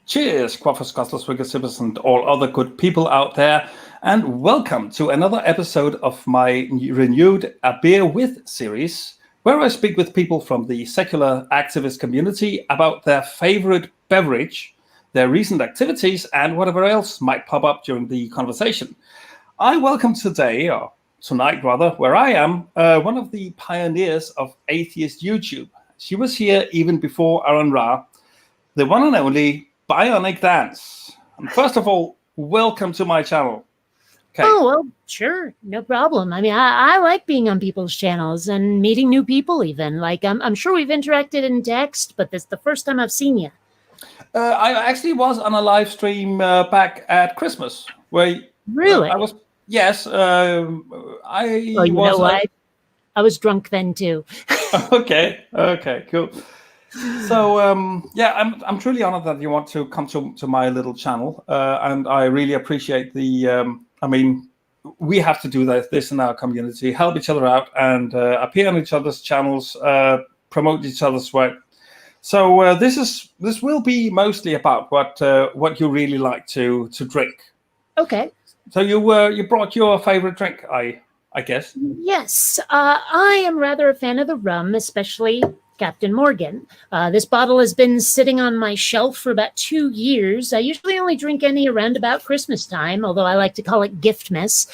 Cheers, quaffers, custlers, wicked sippers, and all other good people out there. And welcome to another episode of my renewed A Beer With series, where I speak with people from the secular activist community about their favorite beverage, their recent activities, and whatever else might pop up during the conversation. I welcome today, or tonight rather, where I am, one of the pioneers of atheist YouTube. She was here even before Aaron Ra, the one and only Bionic Dance. And first of all, welcome to my channel. Kate. Oh, well, sure. No problem. I mean, I like being on people's channels and meeting new people even. Like, I'm sure we've interacted in text, but this is the first time I've seen you. I actually was on a live stream back at Christmas. Where really? I was. Yes. I was drunk then too. Okay, cool. So I'm truly honored that you want to come to my little channel, and I really appreciate the. We have to do this in our community, help each other out, and appear on each other's channels, promote each other's work. So this will be mostly about what you really like to drink. Okay. So you brought your favorite drink, I guess. Yes, I am rather a fan of the rum, especially Captain Morgan. This bottle has been sitting on my shelf for about 2 years. I usually only drink any around about Christmas time, although I like to call it Giftmas.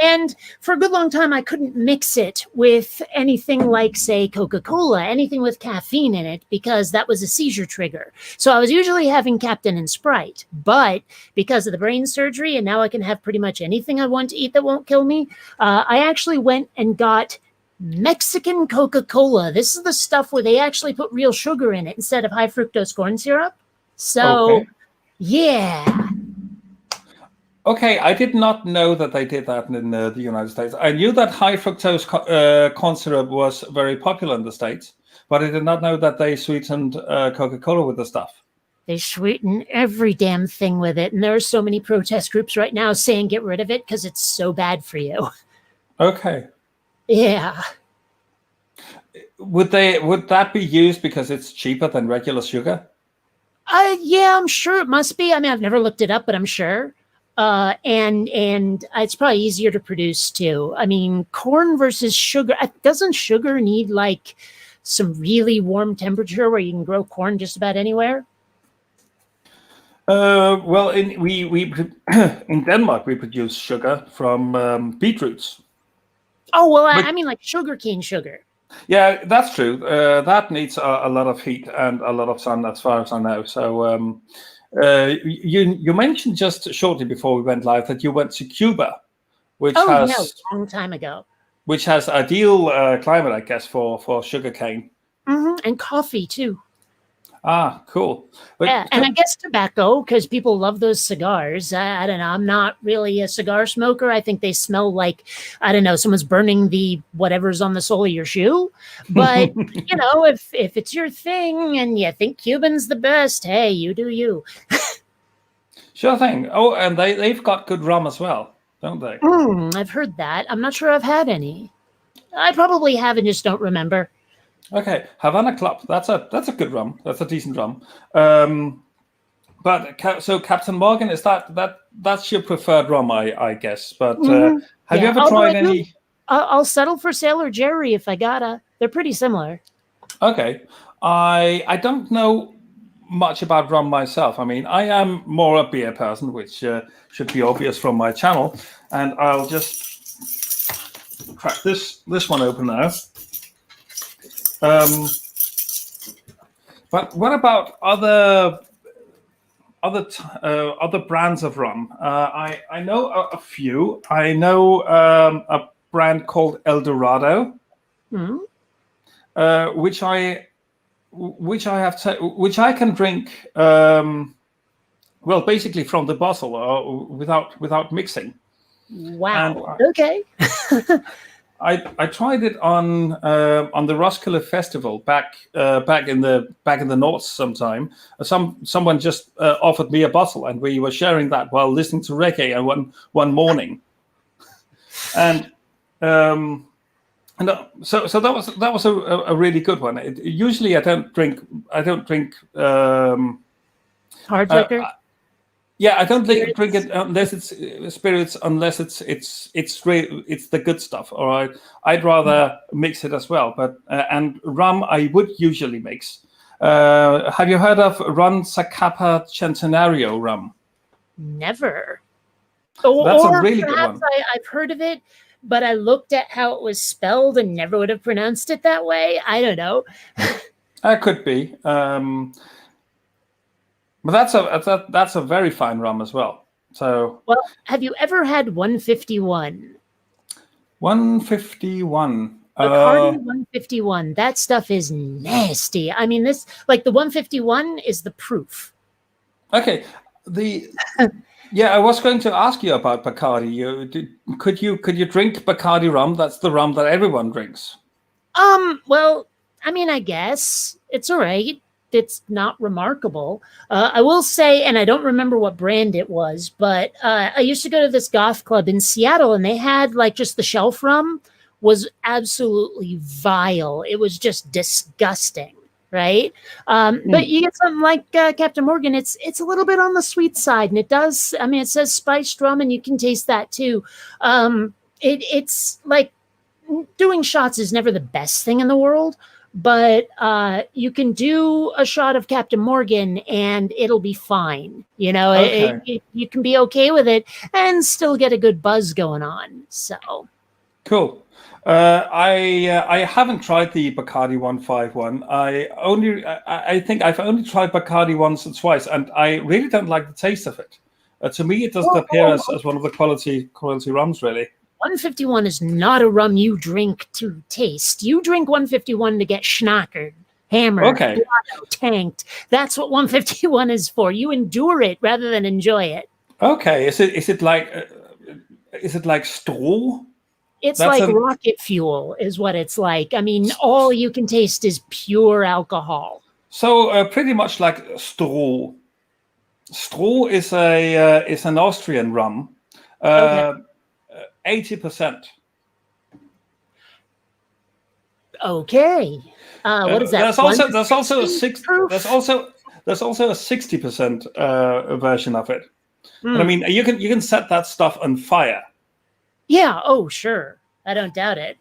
And for a good long time, I couldn't mix it with anything like, say, Coca-Cola, anything with caffeine in it, because that was a seizure trigger. So I was usually having Captain and Sprite. But because of the brain surgery, and now I can have pretty much anything I want to eat that won't kill me, I actually went and got Mexican Coca-Cola. This is the stuff where they actually put real sugar in it instead of high fructose corn syrup. So, okay. Yeah. Okay, I did not know that they did that in the United States. I knew that high fructose corn syrup was very popular in the States, but I did not know that they sweetened Coca-Cola with the stuff. They sweeten every damn thing with it, and there are so many protest groups right now saying get rid of it because it's so bad for you. Okay. Yeah. Would that be used because it's cheaper than regular sugar? Yeah, I'm sure it must be. I mean, I've never looked it up, but I'm sure. And it's probably easier to produce too. I mean, corn versus sugar. Doesn't sugar need like some really warm temperature where you can grow corn just about anywhere? Well, in Denmark we produce sugar from beetroots. Oh, well, I mean like sugarcane sugar. Yeah, that's true. That needs a lot of heat and a lot of sun, as far as I know. So you mentioned just shortly before we went live that you went to Cuba, which has a long time ago, which has ideal climate, I guess, for sugarcane. And coffee too. Ah, cool. But, yeah, and I guess tobacco, because people love those cigars. I don't know. I'm not really a cigar smoker. I think they smell like, I don't know, someone's burning the whatever's on the sole of your shoe. But, if it's your thing and you think Cuban's the best, hey, you do you. Sure thing. Oh, and they've got good rum as well, don't they? I've heard that. I'm not sure I've had any. I probably have and just don't remember. Okay, Havana Club. That's a good rum. That's a decent rum. So Captain Morgan, is that's your preferred rum, I guess. But have you ever tried any? I'll settle for Sailor Jerry if I gotta. They're pretty similar. Okay, I don't know much about rum myself. I mean, I am more a beer person, which should be obvious from my channel. And I'll just crack this one open now. But what about other brands of rum? I know a few. I know a brand called El Dorado, which I can drink. Well, basically from the bottle, without mixing. Wow. Okay. I tried it on the Roskilde Festival back in the north sometime. Someone just offered me a bottle, and we were sharing that while listening to reggae one morning. And so that was a really good one. Usually I don't drink Hard liquor. Yeah, I don't Spirits? drink it unless it's spirits, unless it's the good stuff. All right, I'd rather mix it as well. But and rum, I would usually mix. Have you heard of Ron Zacapa Centenario rum? Never. That's a Or really good perhaps one. I've heard of it, but I looked at how it was spelled and never would have pronounced it that way. I don't know. That could be. But that's a very fine rum as well. So, Well, have you ever had 151? 151. Bacardi 151. That stuff is nasty. I mean, the 151 is the proof. Okay. Yeah, I was going to ask you about Bacardi. Could you drink Bacardi rum? That's the rum that everyone drinks. Well, I mean, I guess it's all right. It's not remarkable. I will say, and I don't remember what brand it was, but I used to go to this goth club in Seattle, and they had just the shelf rum was absolutely vile. It was just disgusting, right? But you get something like Captain Morgan. It's a little bit on the sweet side, and it does. I mean, it says spiced rum, and you can taste that too. It's like doing shots is never the best thing in the world. But you can do a shot of Captain Morgan and it'll be fine. You know, Okay. you can be okay with it and still get a good buzz going on. So Cool. I haven't tried the Bacardi 151. I think I've only tried Bacardi once or twice, and I really don't like the taste of it. To me, it doesn't appear as one of the quality rums, really. 151 is not a rum you drink to taste. You drink 151 to get schnockered, hammered, blotto, tanked. That's what 151 is for. You endure it rather than enjoy it. Okay. Is it like straw? It's like rocket fuel is what it's like. I mean, all you can taste is pure alcohol. So pretty much like straw. Straw is an Austrian rum. Okay. 80%. Okay. What is that? There's also a 60% version of it. And I mean, you can set that stuff on fire. Yeah. Oh, sure. I don't doubt it.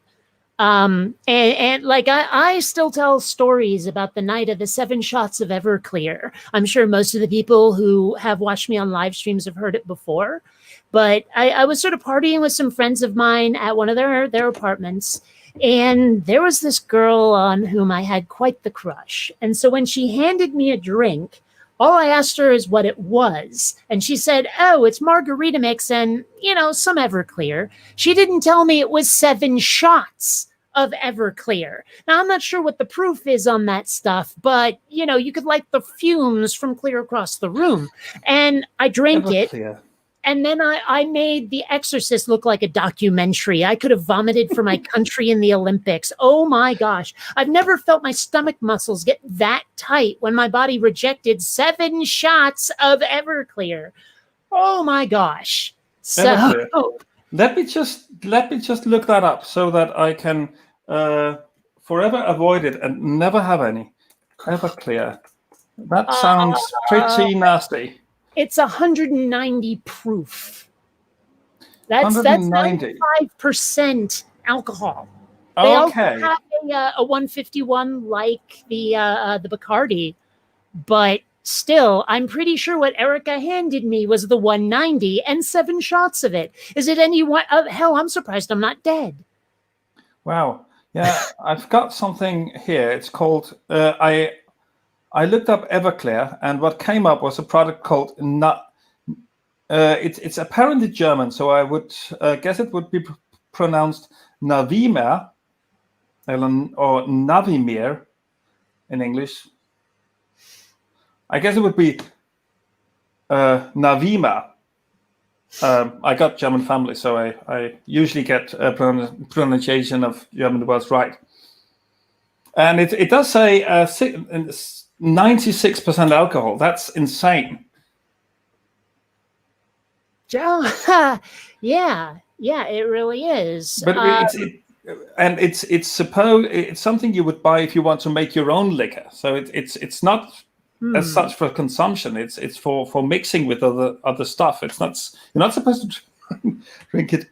And I still tell stories about the night of the 7 shots of Everclear. I'm sure most of the people who have watched me on live streams have heard it before. But I was sort of partying with some friends of mine at one of their apartments. And there was this girl on whom I had quite the crush. And so when she handed me a drink, all I asked her is what it was. And she said, oh, it's margarita mix and, some Everclear. She didn't tell me it was 7 shots of Everclear. Now, I'm not sure what the proof is on that stuff, but, you could light the fumes from clear across the room. And I drank Everclear. it. And then I made The Exorcist look like a documentary. I could have vomited for my country in the Olympics. Oh, my gosh. I've never felt my stomach muscles get that tight when my body rejected 7 shots of Everclear. Oh, my gosh. So let me just look that up so that I can forever avoid it and never have any. Everclear. That sounds pretty nasty. It's 190 proof. That's 95% alcohol. They also have a 151 like the Bacardi, but still, I'm pretty sure what Erica handed me was the 190 and 7 shots of it. Is it any one? Hell, I'm surprised I'm not dead. Wow. Yeah, I've got something here. It's called I looked up Everclear, and what came up was a product called it's apparently German, so I would guess it would be pronounced Navimer or Navimir in English. I guess it would be Navima. I got German family, so I usually get pronunciation of German words right. And it does say 96% alcohol. That's insane. Yeah, it really is. But it's something you would buy if you want to make your own liquor. So it's not as such for consumption. It's for mixing with other stuff. It's not, you're not supposed to drink it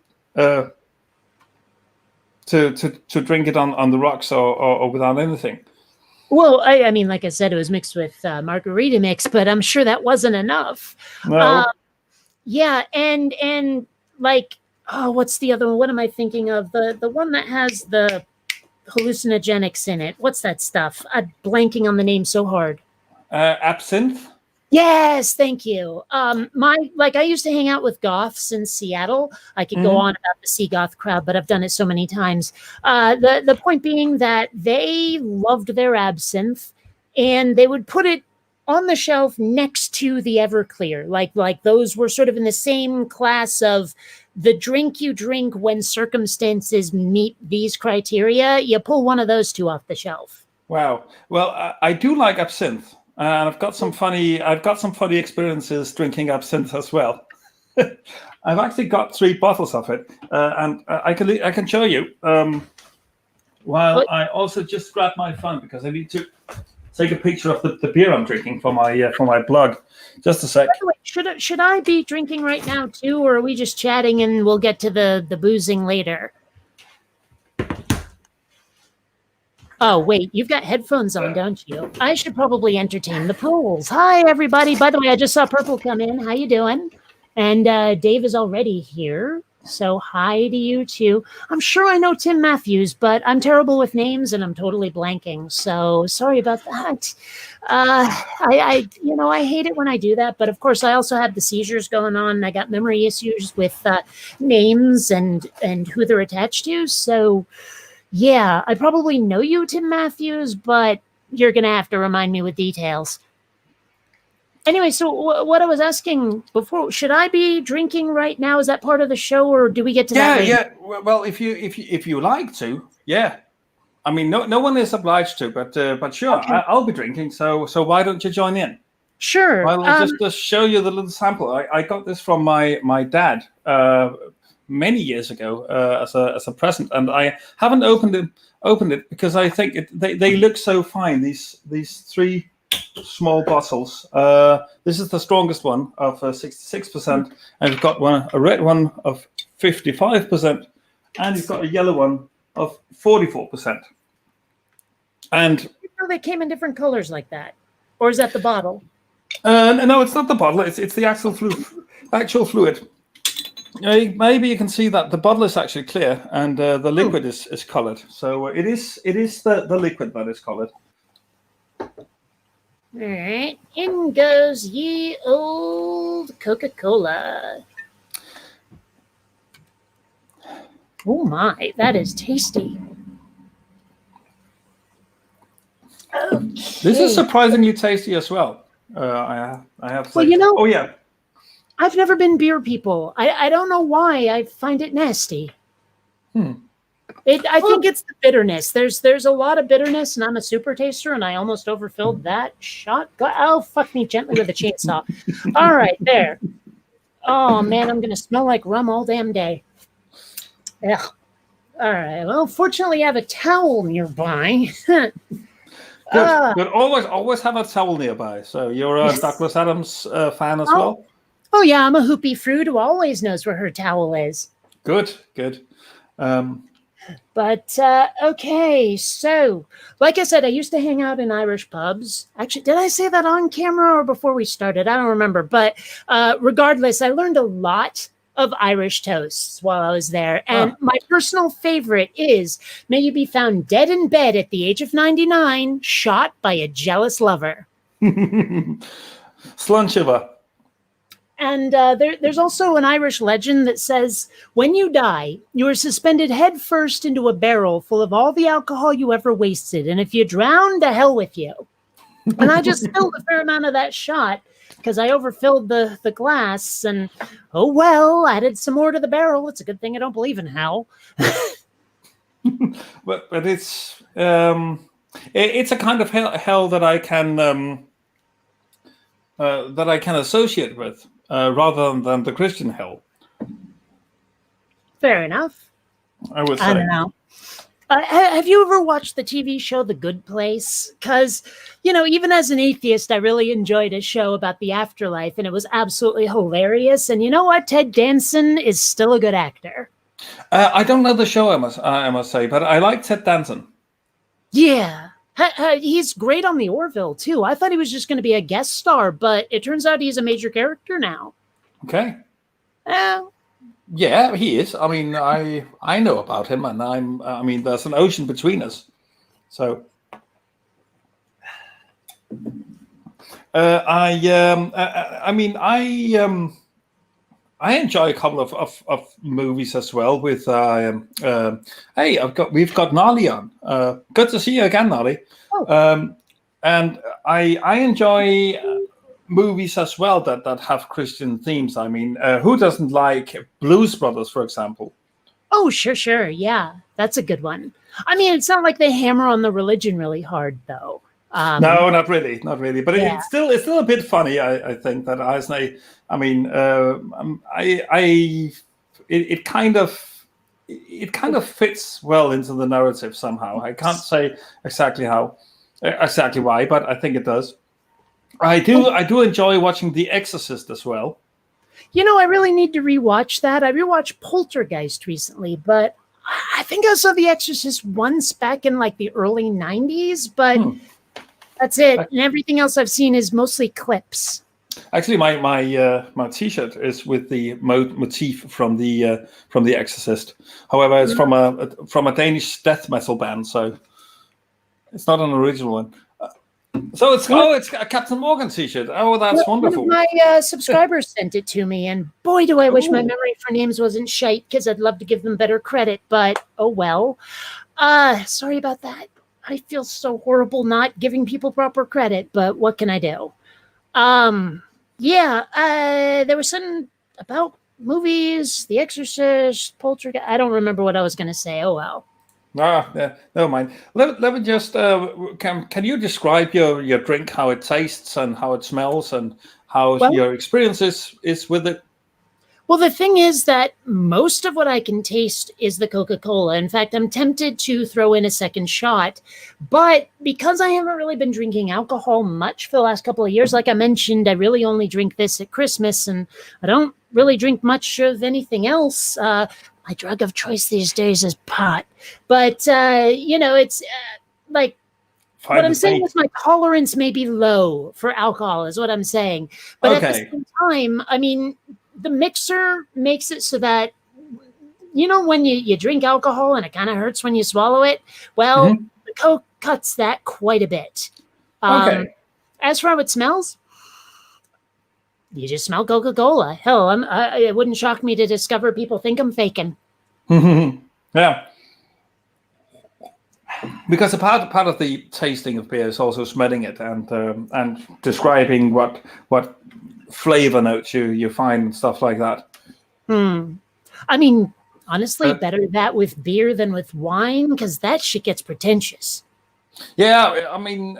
to drink it on the rocks or without anything. Well, I mean, like I said, it was mixed with margarita mix, but I'm sure that wasn't enough. No. Yeah, and like, oh, what's the other one? What am I thinking of? The one that has the hallucinogenics in it. What's that stuff? I'm blanking on the name so hard. Absinthe. Yes, thank you. I used to hang out with goths in Seattle. I could go on about the Sea Goth crowd, but I've done it so many times. The point being that they loved their absinthe, and they would put it on the shelf next to the Everclear. Like those were sort of in the same class of the drink you drink when circumstances meet these criteria. You pull one of those two off the shelf. Wow. Well, I do like absinthe. And I've got some funny experiences drinking absinthe as well. I've actually got 3 bottles of it, and I can show you. While I also just grab my phone because I need to take a picture of the beer I'm drinking for my blog. Just a sec. By the way, should I be drinking right now too, or are we just chatting and we'll get to the boozing later? Oh, wait, you've got headphones on, don't you? I should probably entertain the pools. Hi, everybody. By the way, I just saw Purple come in. How you doing? And Dave is already here. So hi to you, too. I'm sure I know Tim Matthews, but I'm terrible with names and I'm totally blanking. So sorry about that. I hate it when I do that. But, of course, I also have the seizures going on. I got memory issues with names and who they're attached to. So... yeah, I probably know you, Tim Matthews, but you're going to have to remind me with details. Anyway, so what I was asking before, should I be drinking right now? Is that part of the show, or do we get to that later? Yeah. Well, if you like to, yeah. I mean, no one is obliged to, but sure, okay. I'll be drinking. So why don't you join in? Sure. I'll just show you the little sample. I got this from my dad. Many years ago as a present, and I haven't opened it because I think they look so fine. These 3 small bottles. This is the strongest one of 66%, and you've got a red one of 55%, and you've got a yellow one of 44%. And they came in different colors like that, or is that the bottle? No, it's not the bottle. It's the actual fluid. Maybe you can see that the bottle is actually clear and the liquid is colored. So it is the liquid that is colored. All right, in goes ye old Coca-Cola. Oh my, that is tasty. Okay. This is surprisingly tasty as well. I have to say. Well, you know. Oh yeah. I've never been beer people. I don't know why. I find it nasty. I think it's the bitterness. There's a lot of bitterness, and I'm a super taster, and I almost overfilled that shot. Oh, fuck me gently with a chainsaw. All right, there. Oh, man, I'm going to smell like rum all damn day. Ugh. All right. Well, fortunately, I have a towel nearby. Good. Always have a towel nearby. So you're a Douglas Adams fan as well? Oh, yeah, I'm a hoopy fruit who always knows where her towel is. Good. But, okay, so, like I said, I used to hang out in Irish pubs. Actually, did I say that on camera or before we started? I don't remember. But regardless, I learned a lot of Irish toasts while I was there. And my personal favorite is, may you be found dead in bed at the age of 99, shot by a jealous lover. Slunchiver. And there's also an Irish legend that says, when you die, you are suspended head first into a barrel full of all the alcohol you ever wasted. And if you drown, to hell with you. And I just spilled a fair amount of that shot because I overfilled the glass. And, oh, well, added some more to the barrel. It's a good thing I don't believe in hell. but it's a kind of hell that I can associate with. Rather than the Christian hell. Fair enough. I would say. I don't know. Have you ever watched the TV show The Good Place? Because, even as an atheist, I really enjoyed a show about the afterlife, and it was absolutely hilarious. And you know what? Ted Danson is still a good actor. I don't know the show, I must say, but I like Ted Danson. Yeah. He's great on the Orville, too. I thought he was just going to be a guest star, but it turns out he's a major character now. Okay. Yeah, he is. I mean, I know about him, and there's an ocean between us. So, I enjoy a couple of movies as well. With we've got Nolly on. Good to see you again, Nolly. Oh. And I enjoy movies as well that have Christian themes. I mean, who doesn't like Blues Brothers, for example? Oh, sure. Yeah, that's a good one. I mean, it's not like they hammer on the religion really hard, though. No, not really. But yeah. It's still a bit funny. I think that it kind of fits well into the narrative somehow. I can't say exactly why, but I think it does. I do enjoy watching The Exorcist as well. I really need to rewatch that. I rewatched Poltergeist recently, but I think I saw The Exorcist once back in like the early 90s, but that's it. And everything else I've seen is mostly clips. Actually, my T-shirt is with the motif from the Exorcist. However, it's from a Danish death metal band, so it's not an original one. So it's a Captain Morgan T-shirt. Oh, that's wonderful. One of my subscribers sent it to me, and boy, do I wish my memory for names wasn't shite, because I'd love to give them better credit, but oh well. Sorry about that. I feel so horrible not giving people proper credit, but what can I do? There was something about movies, The Exorcist, Poltergeist. I don't remember what I was going to say. Oh well. Yeah, never mind. Let me just can you describe your drink, how it tastes and how it smells and how your experience is with it? Well, the thing is that most of what I can taste is the Coca-Cola. In fact, I'm tempted to throw in a second shot, but because I haven't really been drinking alcohol much for the last couple of years, like I mentioned, I really only drink this at Christmas, and I don't really drink much of anything else. My drug of choice these days is pot. But, it's like what I'm saying is my tolerance may be low for alcohol is what I'm saying. But at the same time, I mean, the mixer makes it so that, when you drink alcohol and it kind of hurts when you swallow it, well, the Coke cuts that quite a bit. As for how it smells, you just smell Coca-Cola. Hell, it wouldn't shock me to discover people think I'm faking. Yeah. Because a part of the tasting of beer is also smelling it and describing what flavor notes you find and stuff like that. I mean, honestly, better that with beer than with wine, because that shit gets pretentious. Yeah, I mean,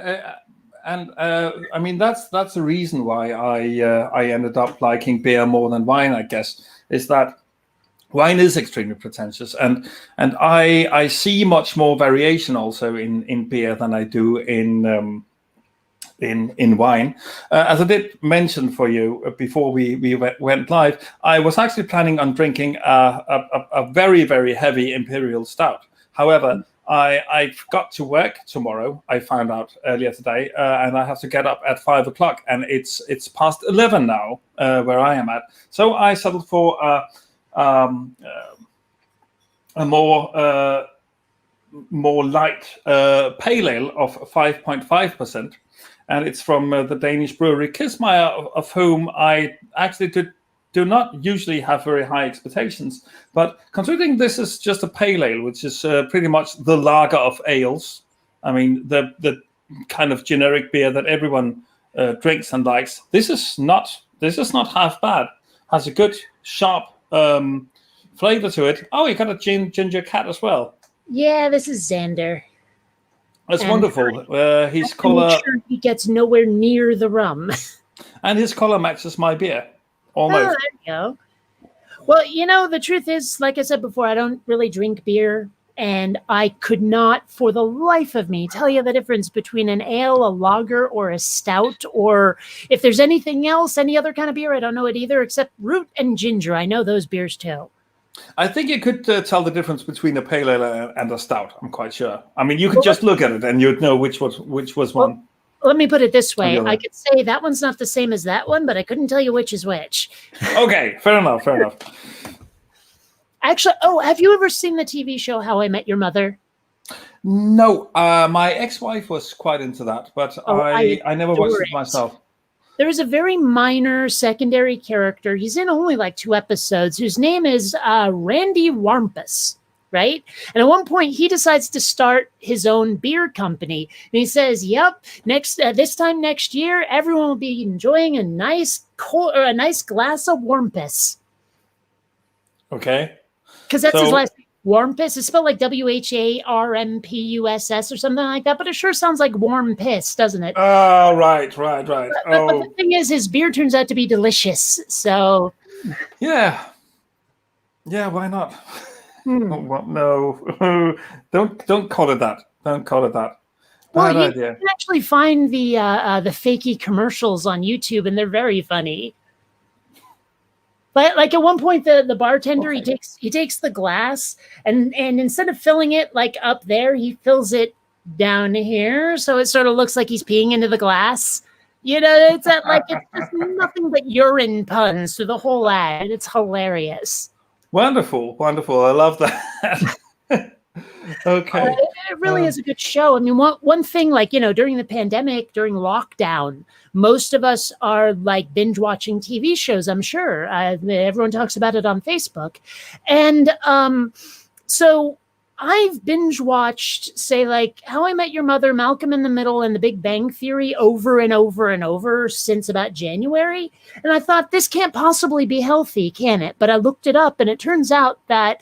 that's the reason why I ended up liking beer more than wine, I guess, is that wine is extremely pretentious, and I see much more variation also in beer than I do in wine. As I did mention for you before we went live, I was actually planning on drinking a very, very heavy imperial stout. However, I've got to work tomorrow. I found out earlier today, and I have to get up at 5 o'clock, and it's past 11 now where I am at. So I settled for a more light pale ale of 5.5%. And it's from the Danish brewery Kissmeyer, of whom I actually do not usually have very high expectations. But considering this is just a pale ale, which is pretty much the lager of ales, I mean, the kind of generic beer that everyone drinks and likes, this is not half bad. Has a good, sharp flavor to it. Oh, you got a ginger cat as well. Yeah, this is Xander. That's wonderful. His color. Sure he gets nowhere near the rum. And his color matches my beer. Almost. Oh, there you go. Well, the truth is, like I said before, I don't really drink beer And I could not, for the life of me, tell you the difference between an ale, a lager, or a stout, or if there's anything else, any other kind of beer. I don't know it either, except root and ginger. I know those beers too. I think you could tell the difference between a pale ale and a stout. I'm quite sure. I mean, you could just look at it and you'd know which was one. Let me put it this way. I could say that one's not the same as that one, but I couldn't tell you which is which. Okay, fair enough. Actually, have you ever seen the TV show How I Met Your Mother? No, my ex-wife was quite into that, but I never watched it myself. There is a very minor secondary character. He's in only like 2 episodes, whose name is Randy Wampus, right? And at one point, he decides to start his own beer company. And he says, yep, this time next year, everyone will be enjoying a nice glass of Wampus. Okay. Because that's his last name, Warmpus. It's spelled like WHARMPUSS or something like that, but it sure sounds like warm piss, doesn't it? Oh, right. But the thing is, his beer turns out to be delicious. So, yeah, why not? No, don't call it that. Don't call it that. Well, you can actually find the fakey commercials on YouTube, and they're very funny. But like at one point, the bartender he takes the glass and instead of filling it like up there, he fills it down here, so it sort of looks like he's peeing into the glass. It's just nothing but urine puns through the whole ad. It's hilarious. Wonderful. I love that. Okay. It really is a good show. I mean, one thing, during the pandemic, during lockdown, most of us are like binge watching TV shows, I'm sure. Everyone talks about it on Facebook. And so I've binge watched, say, like How I Met Your Mother, Malcolm in the Middle, and The Big Bang Theory over and over and over since about January. And I thought, this can't possibly be healthy, can it? But I looked it up, and it turns out that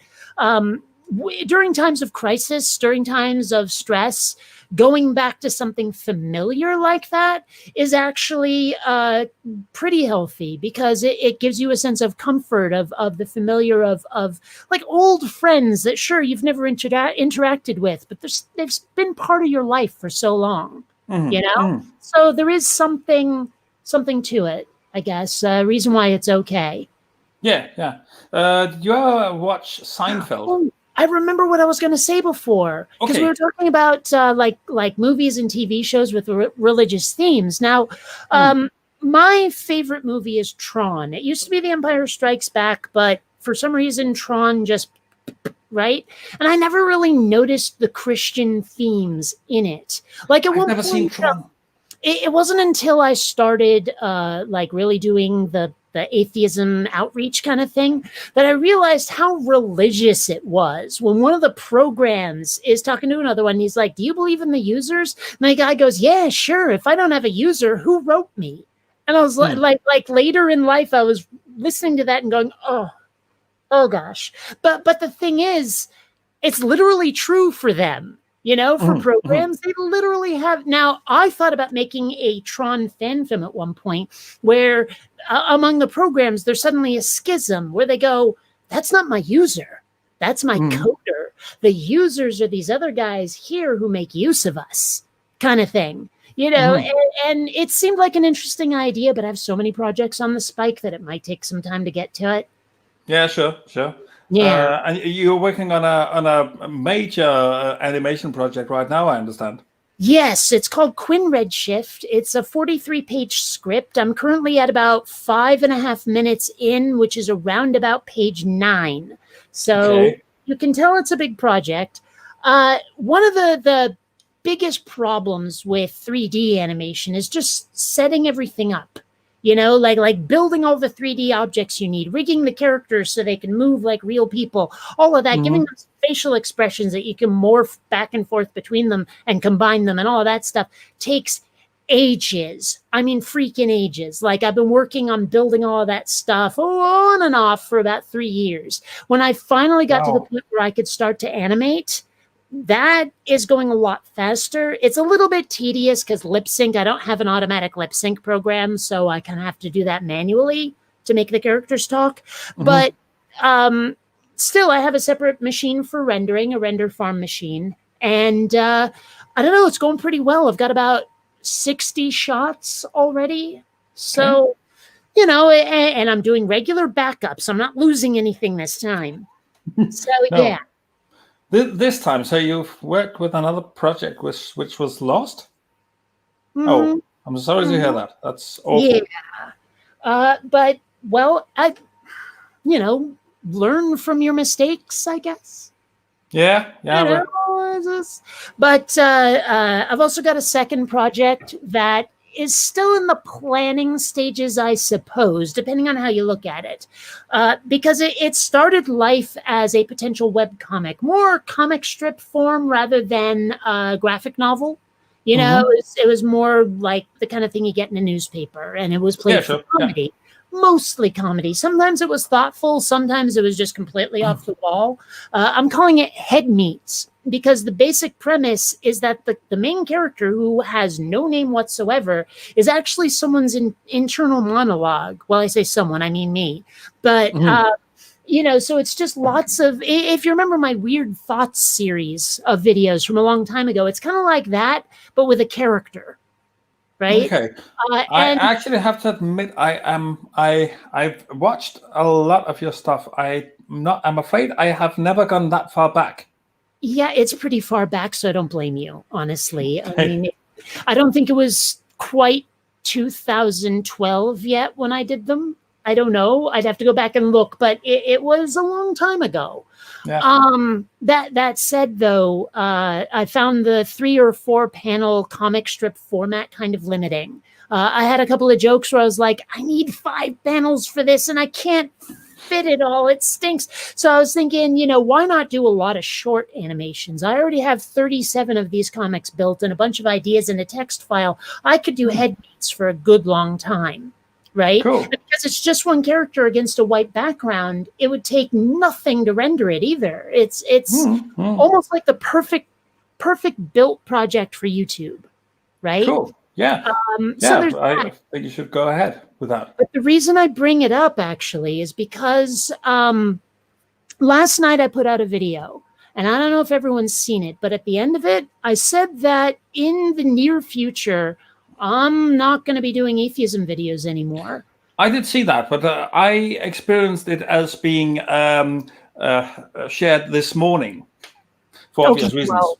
during times of crisis, during times of stress, going back to something familiar like that is actually pretty healthy, because it gives you a sense of comfort of the familiar, of like old friends that sure you've never interacted with, but they've been part of your life for so long, So there is something to it, I guess. Reason why it's okay. Yeah. Did you ever watch Seinfeld? Oh, I remember what I was going to say before, because we were talking about like movies and TV shows with religious themes. Now, my favorite movie is Tron. It used to be The Empire Strikes Back, but for some reason, Tron just right. And I never really noticed the Christian themes in it. Like at one point, I've never seen Tron. It wasn't until I started really doing the atheism outreach kind of thing that I realized how religious it was. When one of the programs is talking to another one, he's like, do you believe in the users? And the guy goes, yeah, sure. If I don't have a user, who wrote me? And I was like later in life, I was listening to that and going, oh gosh. But the thing is, it's literally true for them. For programs, they literally have. Now, I thought about making a Tron fan film at one point where among the programs, there's suddenly a schism where they go, that's not my user. That's my coder. The users are these other guys here who make use of us kind of thing. And it seemed like an interesting idea, but I have so many projects on the spike that it might take some time to get to it. Yeah, sure. Yeah. And you're working on a major animation project right now, I understand. Yes, it's called Quinn Redshift. It's a 43-page script. I'm currently at about 5.5 minutes in, which is around about page 9. So you can tell it's a big project. One of the biggest problems with 3D animation is just setting everything up. Like building all the 3D objects you need, rigging the characters so they can move like real people, all of that, giving them facial expressions that you can morph back and forth between them and combine them, and all of that stuff takes ages. I mean, freaking ages. Like I've been working on building all of that stuff on and off for about 3 years. When I finally got to the point where I could start to animate, that is going a lot faster. It's a little bit tedious because lip sync, I don't have an automatic lip sync program, so I kind of have to do that manually to make the characters talk. But still, I have a separate machine for rendering, a render farm machine. And I don't know, it's going pretty well. I've got about 60 shots already. So, and I'm doing regular backups. I'm not losing anything this time. So, No. yeah. This time, so you've worked with another project which was lost? Mm-hmm. Oh, I'm sorry to hear that. That's awful. Yeah. But, well, learn from your mistakes, I guess. Yeah. But I've also got a second project that is still in the planning stages, I suppose, depending on how you look at it. Because it started life as a potential webcomic, more comic strip form rather than a graphic novel. It was more like the kind of thing you get in a newspaper, and it was played for comedy. Yeah. Mostly comedy. Sometimes it was thoughtful. Sometimes it was just completely off the wall. I'm calling it Head Meets because the basic premise is that the main character, who has no name whatsoever, is actually someone's internal monologue. Well, I say someone, I mean me. But, so it's just lots of, if you remember my Weird Thoughts series of videos from a long time ago, it's kind of like that, but with a character. Right. Okay. I actually have to admit, I've watched a lot of your stuff. I'm afraid I have never gone that far back. Yeah, it's pretty far back, so I don't blame you, honestly. I mean, I don't think it was quite 2012 yet when I did them. I don't know. I'd have to go back and look, but it was a long time ago. Yeah. That said, though, I found the 3 or 4 panel comic strip format kind of limiting. I had a couple of jokes where I was like, I need 5 panels for this, and I can't fit it all. It stinks. So I was thinking, why not do a lot of short animations? I already have 37 of these comics built and a bunch of ideas in a text file. I could do Head Meets for a good long time. Right? Cool. Because it's just one character against a white background, it would take nothing to render it either. It's almost like the perfect built project for YouTube, right? Cool. Yeah. So I think you should go ahead with that. But the reason I bring it up actually is because last night I put out a video, and I don't know if everyone's seen it, but at the end of it, I said that in the near future, I'm not going to be doing atheism videos anymore. I did see that, but I experienced it as being shared this morning for obvious reasons. Well,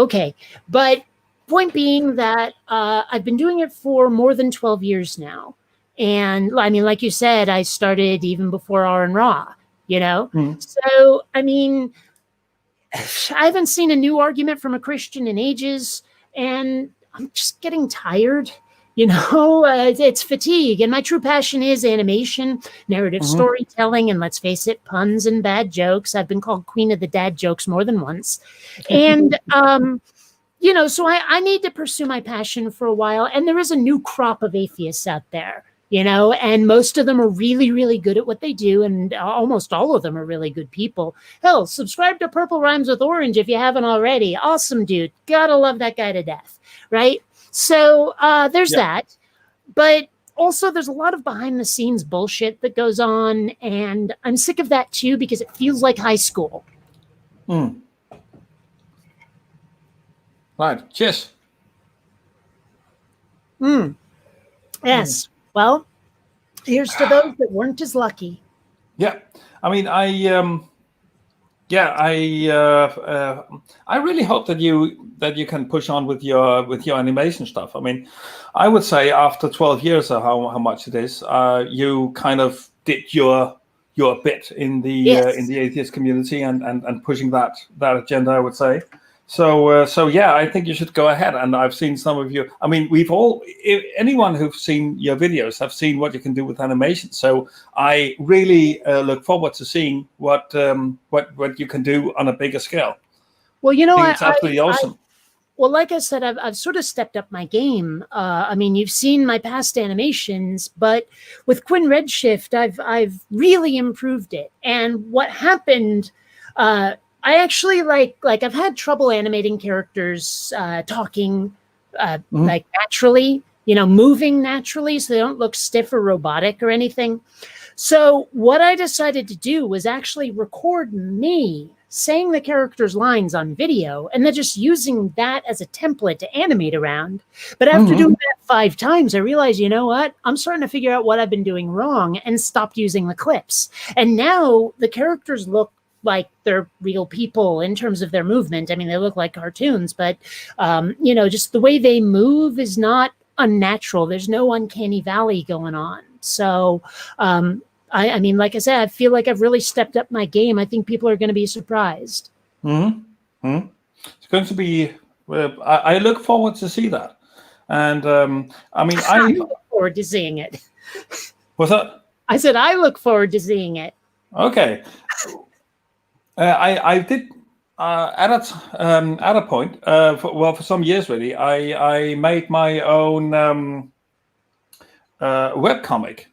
okay. But point being that I've been doing it for more than 12 years now. And I mean, like you said, I started even before R and Raw, So, I mean, I haven't seen a new argument from a Christian in ages. And I'm just getting tired, it's fatigue. And my true passion is animation, narrative storytelling, and let's face it, puns and bad jokes. I've been called Queen of the Dad Jokes more than once. And, so I need to pursue my passion for a while. And there is a new crop of atheists out there, and most of them are really, really good at what they do. And almost all of them are really good people. Hell, subscribe to Purple Rhymes with Orange if you haven't already. Awesome, dude. Gotta love that guy to death. Right. So there's that. But also there's a lot of behind the scenes bullshit that goes on. And I'm sick of that, too, because it feels like high school. Right. Cheers. Yes. Well, here's to those that weren't as lucky. Yeah, I mean, I really hope that you can push on with your animation stuff. I mean, I would say after 12 years or how much it is, you kind of did your bit in the atheist community and pushing that agenda, I would say. So yeah, I think you should go ahead. And I've seen some of you. I mean, anyone who's seen your videos have seen what you can do with animation. So I really look forward to seeing what you can do on a bigger scale. Well, it's absolutely awesome. Well, like I said, I've sort of stepped up my game. I mean, you've seen my past animations, but with Quinn Redshift, I've really improved it. And what happened? I actually like I've had trouble animating characters talking naturally, moving naturally, so they don't look stiff or robotic or anything. So what I decided to do was actually record me saying the character's lines on video and then just using that as a template to animate around. But after doing that 5 times, I realized, you know what? I'm starting to figure out what I've been doing wrong and stopped using the clips. And now the characters look like they're real people in terms of their movement. I mean, they look like cartoons, but, just the way they move is not unnatural. There's no uncanny valley going on. So, I mean, like I said, I feel like I've really stepped up my game. I think people are going to be surprised. It's going to be. I look forward to see that, and I mean, I look forward to seeing it. What's that? I said I look forward to seeing it. Okay, I did at a point. For some years really, I made my own webcomic.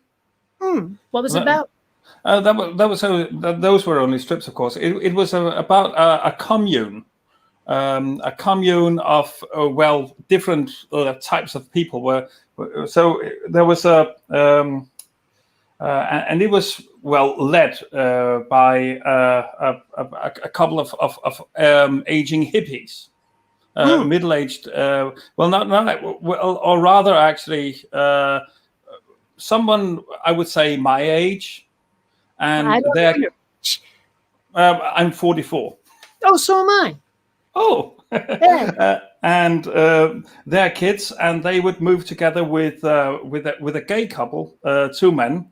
What was it about? Those were only strips, of course. It was about a commune of different types of people. So there was and it was led by a couple of aging hippies, middle-aged. Or rather, actually. Someone I would say my age, and I'm 44. Oh, so am I. Oh, yeah. And their kids, and they would move together with a gay couple, 2 men,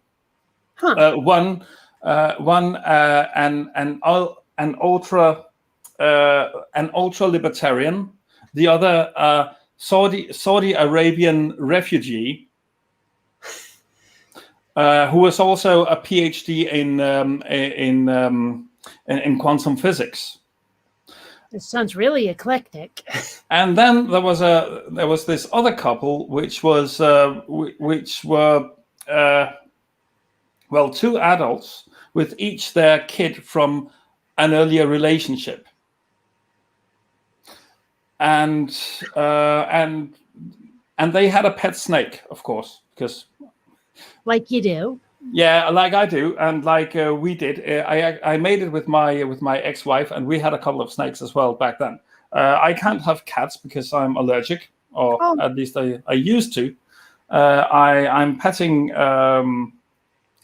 one an ultra libertarian, the other Saudi Arabian refugee. Who was also a PhD in quantum physics. This sounds really eclectic. And then there was this other couple, which were 2 adults with each their kid from an earlier relationship, and they had a pet snake, of course, because. Like you do. Yeah, like I do, and like we did. I made it with my ex-wife, and we had a couple of snakes as well back then. I can't have cats because I'm allergic, or at least I used to. I'm petting a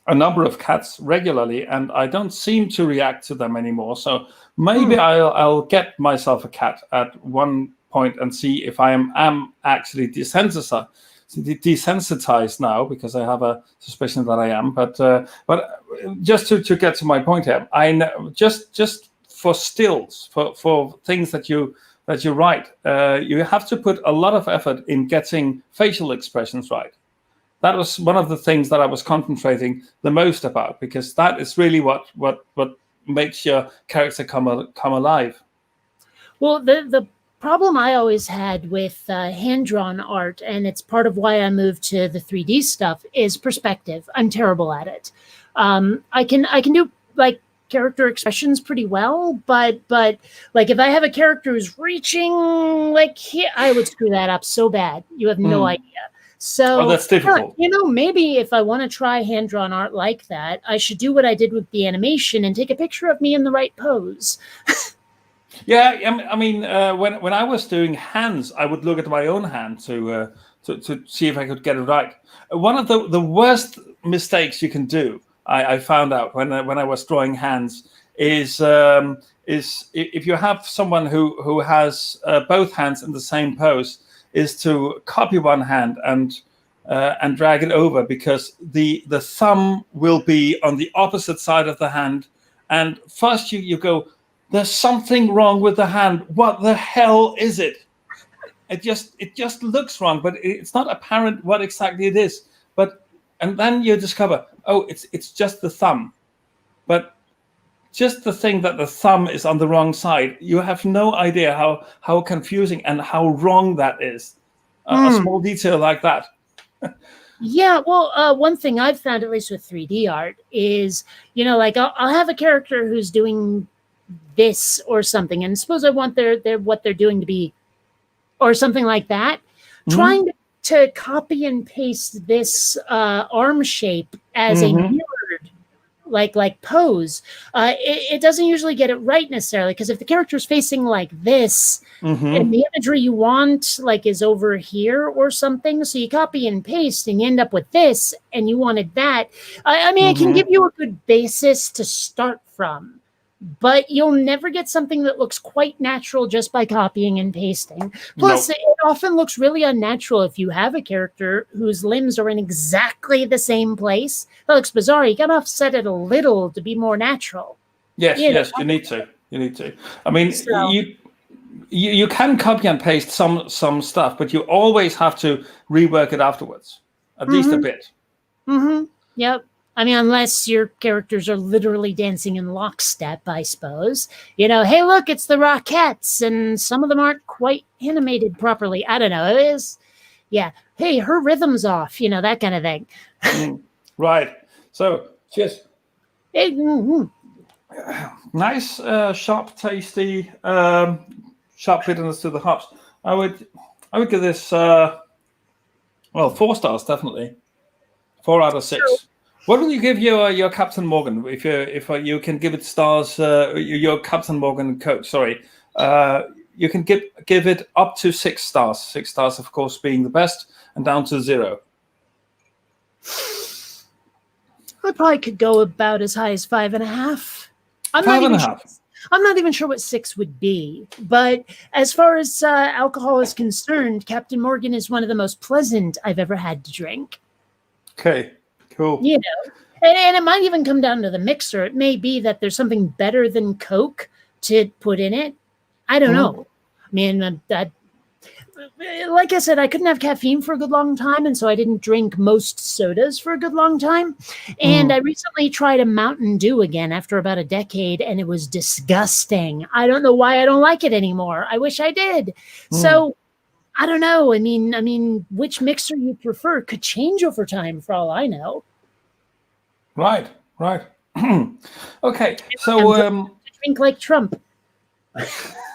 number of cats regularly, and I don't seem to react to them anymore. So maybe I'll get myself a cat at one point and see if I am actually desensitized now, because I have a suspicion that I am. But just to get to my point here, I know just for stills, for things that you write, you have to put a lot of effort in getting facial expressions right. That was one of the things that I was concentrating the most about, because that is really what makes your character come alive. Well, the problem I always had with hand-drawn art, and it's part of why I moved to the 3D stuff, is perspective. I'm terrible at it. I can do like character expressions pretty well, but like if I have a character who's reaching like here, I would screw that up so bad. You have no idea. So that's difficult. Maybe if I want to try hand-drawn art like that, I should do what I did with the animation and take a picture of me in the right pose. Yeah, I mean, when I was doing hands, I would look at my own hand to see if I could get it right. One of the worst mistakes you can do, I found out when I was drawing hands, is if you have someone who has both hands in the same pose, is to copy one hand and drag it over, because the thumb will be on the opposite side of the hand, and first you go, there's something wrong with the hand. What the hell is it? It just looks wrong, but it's not apparent what exactly it is. And then you discover, it's just the thumb. But just the thing that the thumb is on the wrong side, you have no idea how confusing and how wrong that is. A small detail like that. Yeah, well, one thing I've found, at least with 3D art, is, like I'll have a character who's doing this or something, and suppose I want what they're doing to be, or something like that. Trying to copy and paste this arm shape as a mirrored like pose, it doesn't usually get it right necessarily, because if the character's facing like this, and the imagery you want like is over here or something, so you copy and paste and you end up with this, and you wanted that. I mean, it can give you a good basis to start from, but you'll never get something that looks quite natural just by copying and pasting. Plus, it often looks really unnatural if you have a character whose limbs are in exactly the same place. That looks bizarre. You gotta offset it a little to be more natural. Yes, you need to. You need to. I mean, you can copy and paste some stuff, but you always have to rework it afterwards, at least a bit. Yep. I mean, unless your characters are literally dancing in lockstep, I suppose. Hey, look, it's the Rockettes, and some of them aren't quite animated properly. I don't know. It is, hey, her rhythm's off, that kind of thing. Right. So, cheers. Nice, sharp, tasty, sharp bitterness to the hops. I would give this, 4 stars, definitely. 4 out of 6. What will you give your Captain Morgan if you can give it stars? Your Captain Morgan Coke. Sorry, you can give it up to 6 stars. 6 stars, of course, being the best, and down to 0. I probably could go about as high as 5.5. I'm not even sure what 6 would be. But as far as alcohol is concerned, Captain Morgan is one of the most pleasant I've ever had to drink. Okay. Cool. And it might even come down to the mixer. It may be that there's something better than Coke to put in it. I don't know. I mean, like I said, I couldn't have caffeine for a good long time, and so I didn't drink most sodas for a good long time. And I recently tried a Mountain Dew again after about a decade, and it was disgusting. I don't know why I don't like it anymore. I wish I did. So I don't know. I mean, which mixer you prefer could change over time, for all I know. Right. Okay. So drink like Trump.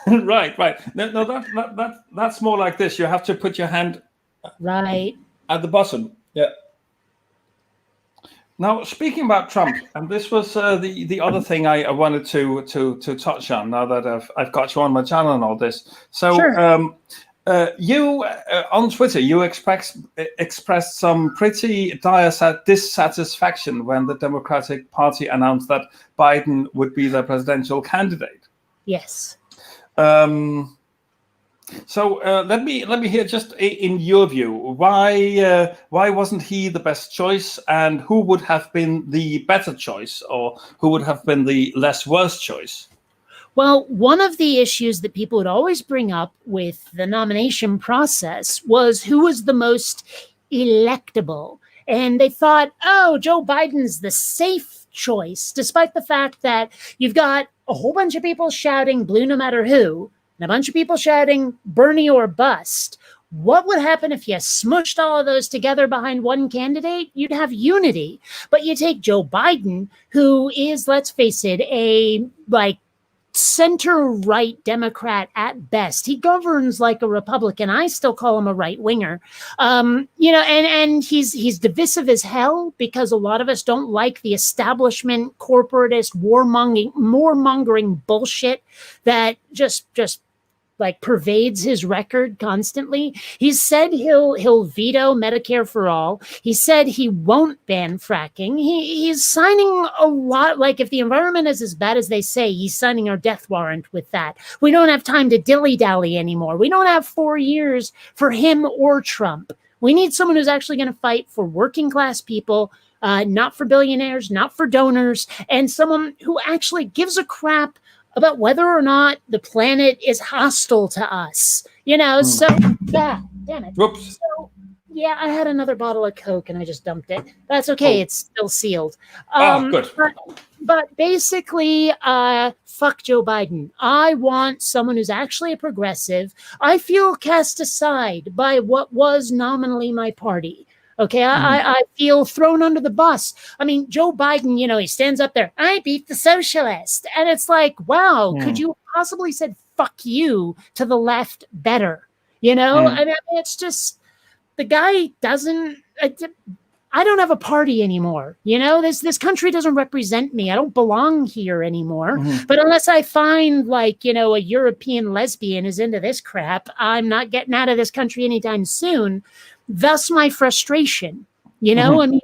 right. No, that's more like this. You have to put your hand right at the bottom. Yeah. Now, speaking about Trump, and this was the other thing I wanted to touch on. Now that I've got you on my channel and all this, so. Sure. You on Twitter, you expressed some pretty dire dissatisfaction when the Democratic Party announced that Biden would be their presidential candidate. Yes. So let me hear, just in your view, why wasn't he the best choice, and who would have been the better choice, or who would have been the less worse choice? Well, one of the issues that people would always bring up with the nomination process was who was the most electable. And they thought, oh, Joe Biden's the safe choice, despite the fact that you've got a whole bunch of people shouting blue no matter who, and a bunch of people shouting Bernie or bust. What would happen if you smushed all of those together behind one candidate? You'd have unity. But you take Joe Biden, who is, let's face it, a center-right Democrat at best. He governs like a Republican. I still call him a right-winger. And he's divisive as hell, because a lot of us don't like the establishment, corporatist, warmongering bullshit that just pervades his record constantly. He's said he'll veto Medicare for all. He said he won't ban fracking. He's signing a lot. Like, if the environment is as bad as they say, he's signing our death warrant with that. We don't have time to dilly-dally anymore. We don't have 4 years for him or Trump. We need someone who's actually going to fight for working class people, not for billionaires, not for donors, and someone who actually gives a crap about whether or not the planet is hostile to us, so, damn it. Whoops. So, yeah, I had another bottle of Coke and I just dumped it. That's okay. It's still sealed. Good. But basically, fuck Joe Biden. I want someone who's actually a progressive. I feel cast aside by what was nominally my party. Okay, I feel thrown under the bus. I mean, Joe Biden, he stands up there, I beat the socialist. And it's like, wow, could you possibly said fuck you to the left better? I mean, it's just, the guy doesn't, I don't have a party anymore. This country doesn't represent me. I don't belong here anymore. Mhm. But unless I find a European lesbian who's into this crap, I'm not getting out of this country anytime soon. Thus my frustration. Mhm. I mean,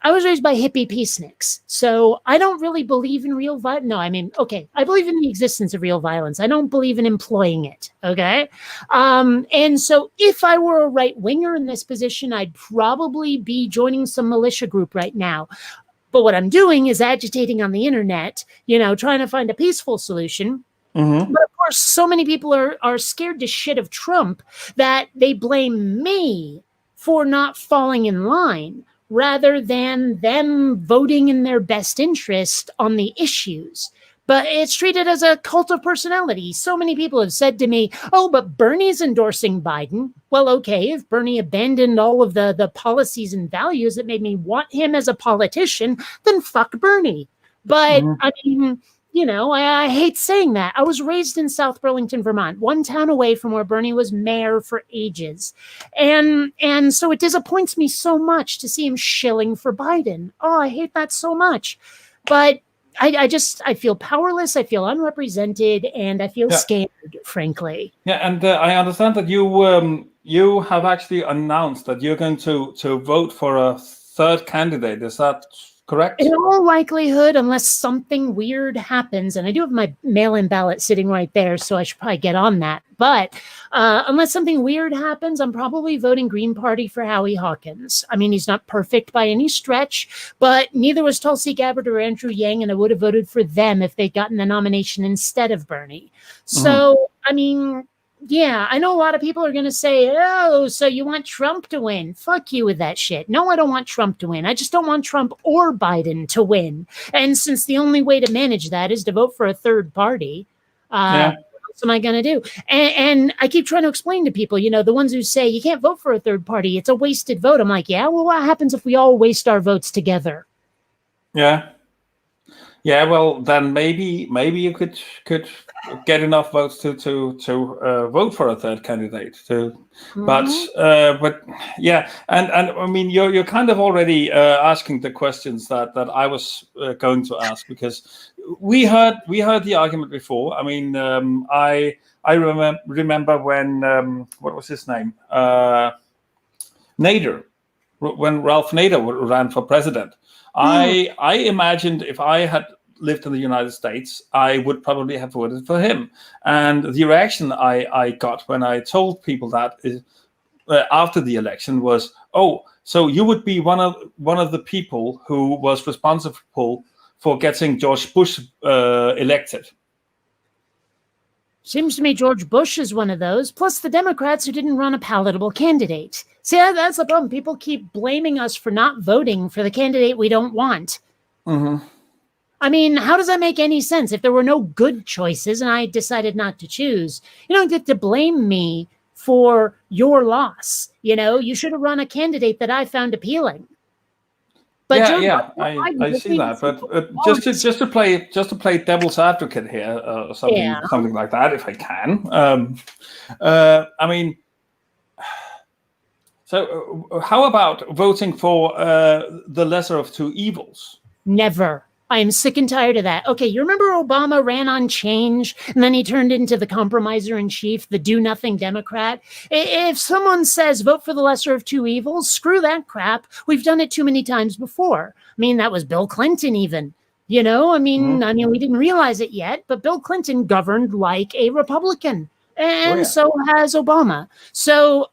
I was raised by hippie peaceniks, so I don't really believe in real violence. No, I mean, okay, I believe in the existence of real violence. I don't believe in employing it, okay? And so if I were a right-winger in this position, I'd probably be joining some militia group right now. But what I'm doing is agitating on the internet, trying to find a peaceful solution. Mhm. But of course, so many people are scared to shit of Trump that they blame me for not falling in line, rather than them voting in their best interest on the issues. But it's treated as a cult of personality. So many people have said to me, oh, but Bernie's endorsing Biden. Well, okay, if Bernie abandoned all of the policies and values that made me want him as a politician, then fuck Bernie. But Mhm. I mean, I hate saying that. I was raised in South Burlington, Vermont, one town away from where Bernie was mayor for ages. And so it disappoints me so much to see him shilling for Biden. Oh, I hate that so much. But I feel powerless, I feel unrepresented, and I feel scared, frankly. Yeah, and I understand that you have actually announced that you're going to vote for a third candidate. Is that correct? In all likelihood, unless something weird happens, and I do have my mail-in ballot sitting right there, so I should probably get on that. But unless something weird happens, I'm probably voting Green Party for Howie Hawkins. I mean, he's not perfect by any stretch, but neither was Tulsi Gabbard or Andrew Yang, and I would have voted for them if they'd gotten the nomination instead of Bernie. So, I mean, yeah, I know a lot of people are going to say, oh, so you want Trump to win. Fuck you with that shit. No, I don't want Trump to win. I just don't want Trump or Biden to win. And since the only way to manage that is to vote for a third party, what else am I going to do? And I keep trying to explain to people, the ones who say you can't vote for a third party, it's a wasted vote. I'm like, yeah, well, what happens if we all waste our votes together? Yeah. Yeah, well, then maybe you could get enough votes to vote for a third candidate. But yeah, and I mean you're kind of already asking the questions that I was going to ask, because we heard the argument before. I mean, I remember when what was his name, Nader, when Ralph Nader ran for president. I imagined if I had lived in the United States, I would probably have voted for him. And the reaction I got when I told people that after the election was, oh, so you would be one of the people who was responsible for getting George Bush elected. Seems to me George Bush is one of those, plus the Democrats who didn't run a palatable candidate. See, that's the problem. People keep blaming us for not voting for the candidate we don't want. Mm-hmm. I mean, how does that make any sense? If there were no good choices and I decided not to choose, you don't get to blame me for your loss. You should have run a candidate that I found appealing. But I see that. But just to play devil's advocate here, or something like that, if I can. I mean, so how about voting for the lesser of two evils? Never. I am sick and tired of that. Okay, you remember Obama ran on change, and then he turned into the compromiser in chief, the do-nothing Democrat? If someone says vote for the lesser of two evils, screw that crap. We've done it too many times before. I mean, that was Bill Clinton even. I mean, we didn't realize it yet, but Bill Clinton governed like a Republican. And so has Obama. So,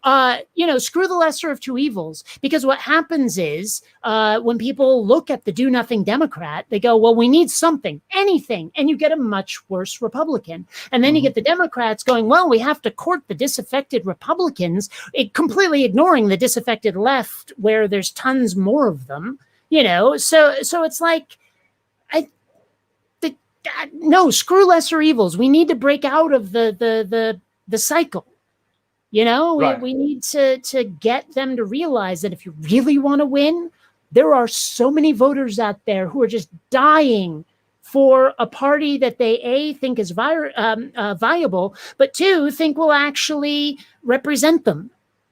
screw the lesser of two evils, because what happens is when people look at the do-nothing Democrat, they go, well, we need something, anything, and you get a much worse Republican. And then you get the Democrats going, well, we have to court the disaffected Republicans, completely ignoring the disaffected left, where there's tons more of them, So it's like, no, screw lesser evils. We need to break out of the cycle. Right. We need to get them to realize that if you really want to win, there are so many voters out there who are just dying for a party that they A, think is viable, but two, think will actually represent them.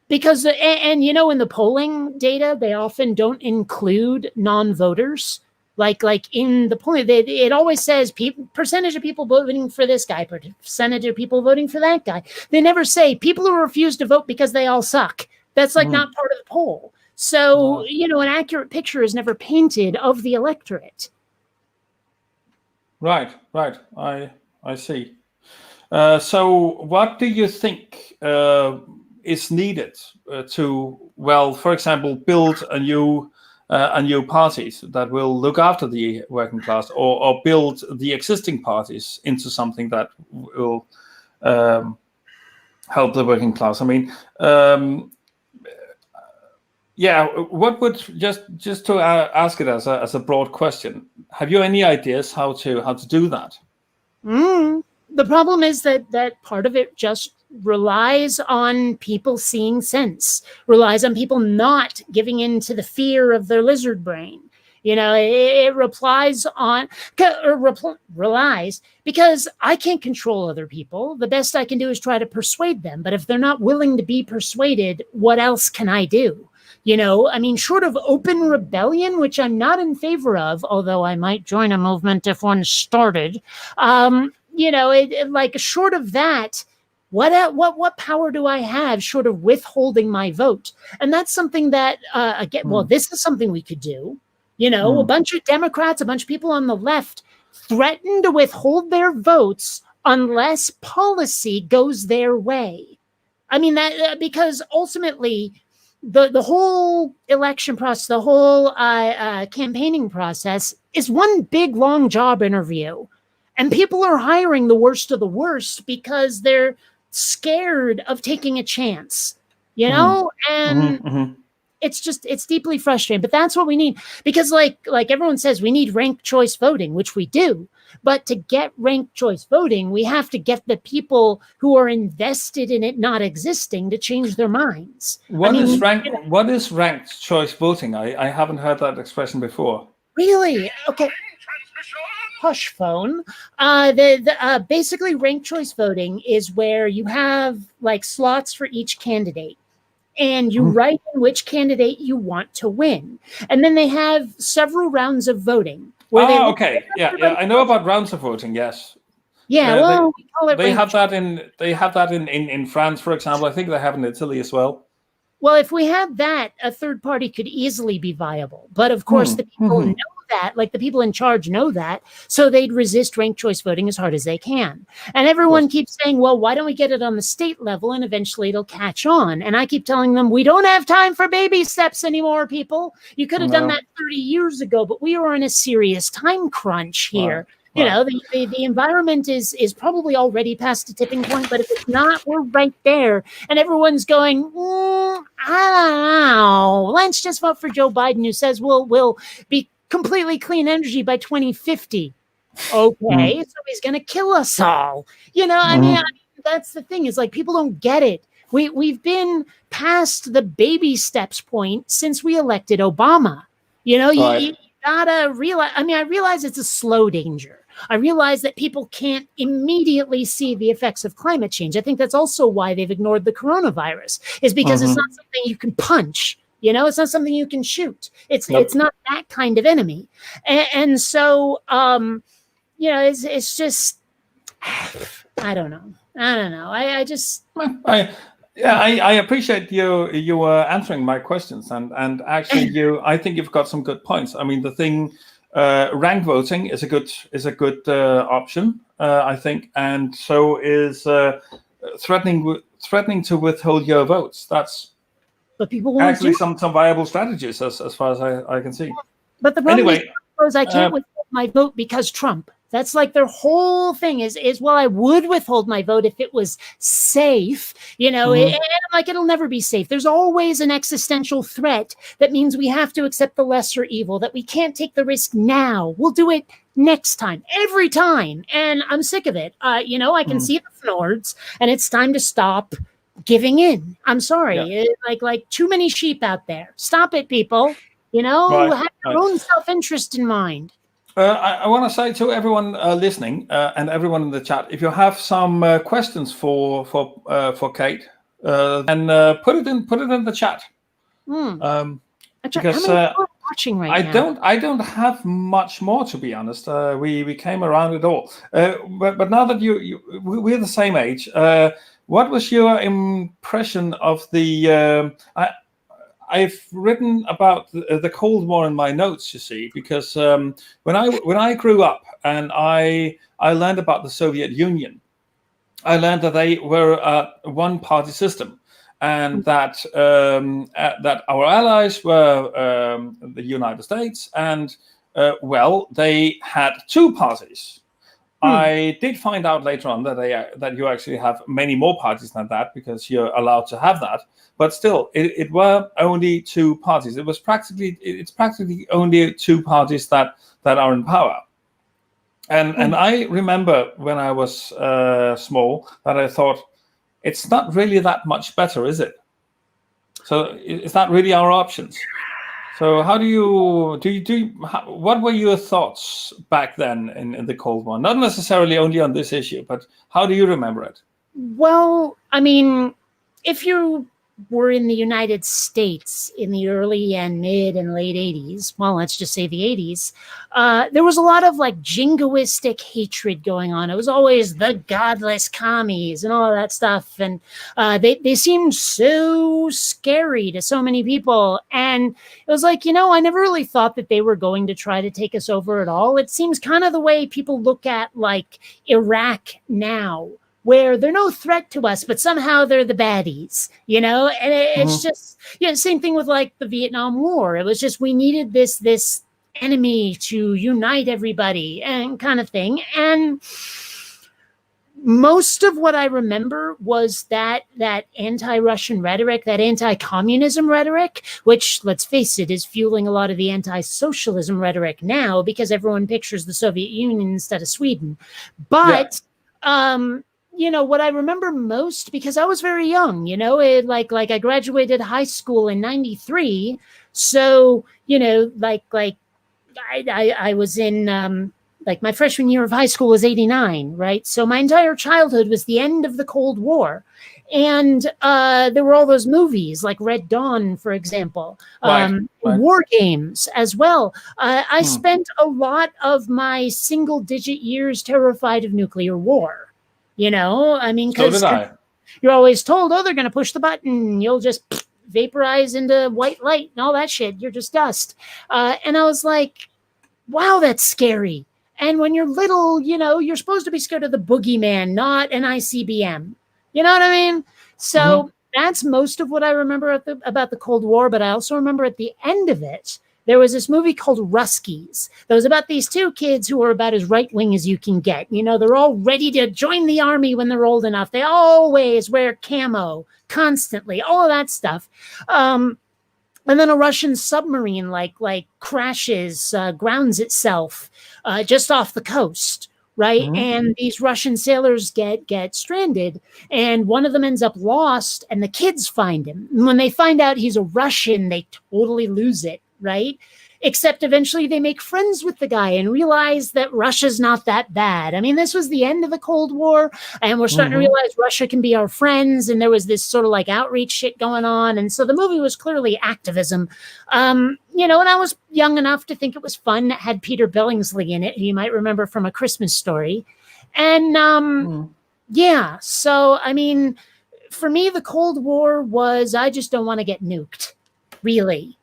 Because and in the polling data, they often don't include non-voters. Like in the polling, it always says percentage of people voting for this guy, percentage of people voting for that guy. They never say people who refuse to vote because they all suck. That's like not part of the poll. So an accurate picture is never painted of the electorate. Right. I see. So what do you think is needed to, well, for example, build a new parties that will look after the working class, or build the existing parties into something that will help the working class? I mean, what would, just to ask it as a broad question, have you any ideas how to do that? The problem is that part of it just relies on people seeing sense, relies on people not giving in to the fear of their lizard brain. It relies because I can't control other people. The best I can do is try to persuade them. But if they're not willing to be persuaded, what else can I do? Short of open rebellion, which I'm not in favor of, although I might join a movement if one started, short of that, what power do I have short of withholding my vote? And that's something that, this is something we could do. A bunch of Democrats, a bunch of people on the left threaten to withhold their votes unless policy goes their way. Because ultimately, the whole election process, the whole campaigning process is one big, long job interview. And people are hiring the worst of the worst because they're scared of taking a chance, and it's deeply frustrating. But that's what we need, because like everyone says, we need ranked choice voting, which we do. But to get ranked choice voting, we have to get the people who are invested in it not existing to change their minds. What is ranked choice voting? I haven't heard that expression before. Really? Okay. Hush phone. Basically, ranked choice voting is where you have like slots for each candidate, and you write in which candidate you want to win, and then they have several rounds of voting. Okay, yeah, I know about rounds of voting. Yes. Yeah, we call it. They have that in France, for example. I think they have in Italy as well. Well, if we had that, a third party could easily be viable. But of course, the people know that, like the people in charge know that, so they'd resist ranked choice voting as hard as they can. And everyone keeps saying, well, why don't we get it on the state level and eventually it'll catch on? And I keep telling them, we don't have time for baby steps anymore, people. You could have done that 30 years ago, but we are in a serious time crunch here. Right. The environment is probably already past a tipping point, but if it's not, we're right there. And everyone's going, I don't know. Let's just vote for Joe Biden, who says we'll be completely clean energy by 2050. Okay, so he's going to kill us all. That's the thing, is like people don't get it. We've been past the baby steps point since we elected Obama. You gotta realize, I realize it's a slow danger. I realize that people can't immediately see the effects of climate change. I think that's also why they've ignored the coronavirus, is because it's not something you can punch. It's not something you can shoot. It's not that kind of enemy. And so, it's just, I don't know. I appreciate you answering my questions, and actually I think you've got some good points. The thing, rank voting is a good option, I think, and so is threatening to withhold your votes. But people won't actually some viable strategies as far as I can see. But the problem is I can't withhold my vote because Trump. That's like their whole thing is well, I would withhold my vote if it was safe, and I'm like, it'll never be safe. There's always an existential threat that means we have to accept the lesser evil, that we can't take the risk now. We'll do it next time, every time. And I'm sick of it. I can see the Fjords, and it's time to stop giving in. I'm sorry. Like too many sheep out there. Stop it, people. Have your own self-interest in mind. I want to say to everyone listening and everyone in the chat, if you have some questions for Kate, then put it in the chat. Because how many people are watching right now? I don't have much more, to be honest. We came around it all. But now that we're the same age, what was your impression of the? I've written about the Cold War in my notes, you see, because when I grew up and I learned about the Soviet Union, I learned that they were a one-party system, and that our allies were the United States, and they had two parties. I did find out later on that you actually have many more parties than that, because you're allowed to have that. But still, it were only two parties. It's practically only two parties that are in power. And I remember when I was small that I thought, it's not really that much better, is it? So it's not really our options. So how what were your thoughts back then in the Cold War? Not necessarily only on this issue, but how do you remember it? Well, I mean, if you were in the United States in the early and mid and late 80s, well, let's just say the 80s, there was a lot of like jingoistic hatred going on. It was always the godless commies and all of that stuff. And they seemed so scary to so many people. And it was like, I never really thought that they were going to try to take us over at all. It seems kind of the way people look at like Iraq now, where they're no threat to us, but somehow they're the baddies, and it's just, same thing with like the Vietnam War. It was just, we needed this enemy to unite everybody and kind of thing. And most of what I remember was that anti-Russian rhetoric, that anti-communism rhetoric, which, let's face it, is fueling a lot of the anti-socialism rhetoric now, because everyone pictures the Soviet Union instead of Sweden. But, what I remember most, because I was very young, like I graduated high school in 93. So, I was in, my freshman year of high school was 89, right? So my entire childhood was the end of the Cold War. And there were all those movies like Red Dawn, for example, right. War games as well. I spent a lot of my single-digit years terrified of nuclear war. I mean, because you're always told, they're going to push the button. You'll just vaporize into white light and all that shit. You're just dust. And I was like, wow, that's scary. And when you're little, you're supposed to be scared of the boogeyman, not an ICBM. You know what I mean? So that's most of what I remember about the Cold War. But I also remember at the end of it, there was this movie called Ruskies that was about these two kids who were about as right-wing as you can get. They're all ready to join the army when they're old enough. They always wear camo constantly, all of that stuff. And then a Russian submarine like crashes, grounds itself just off the coast, right? And these Russian sailors get stranded, and one of them ends up lost, and the kids find him. And when they find out he's a Russian, they totally lose it. Right? Except eventually they make friends with the guy and realize that Russia's not that bad. I mean, this was the end of the Cold War, and we're starting to realize Russia can be our friends. And there was this sort of like outreach shit going on. And so the movie was clearly activism. And I was young enough to think it was fun. It had Peter Billingsley in it, who you might remember from A Christmas Story. And yeah, so I mean, for me, the Cold War was, I just don't want to get nuked, really.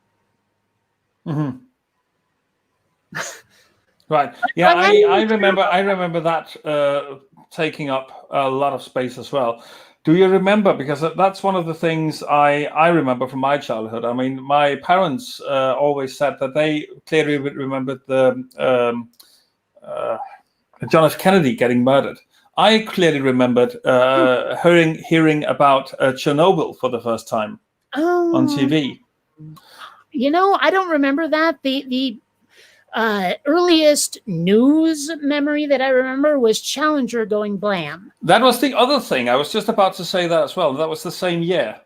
Right. Yeah, I remember that taking up a lot of space as well. Do you remember? Because that's one of the things I remember from my childhood. I mean, my parents always said that they clearly remembered the John F. Kennedy getting murdered. I clearly remembered hearing about Chernobyl for the first time on TV. I don't remember that. The earliest news memory that I remember was Challenger going blam. That was the other thing. I was just about to say that as well. That was the same year.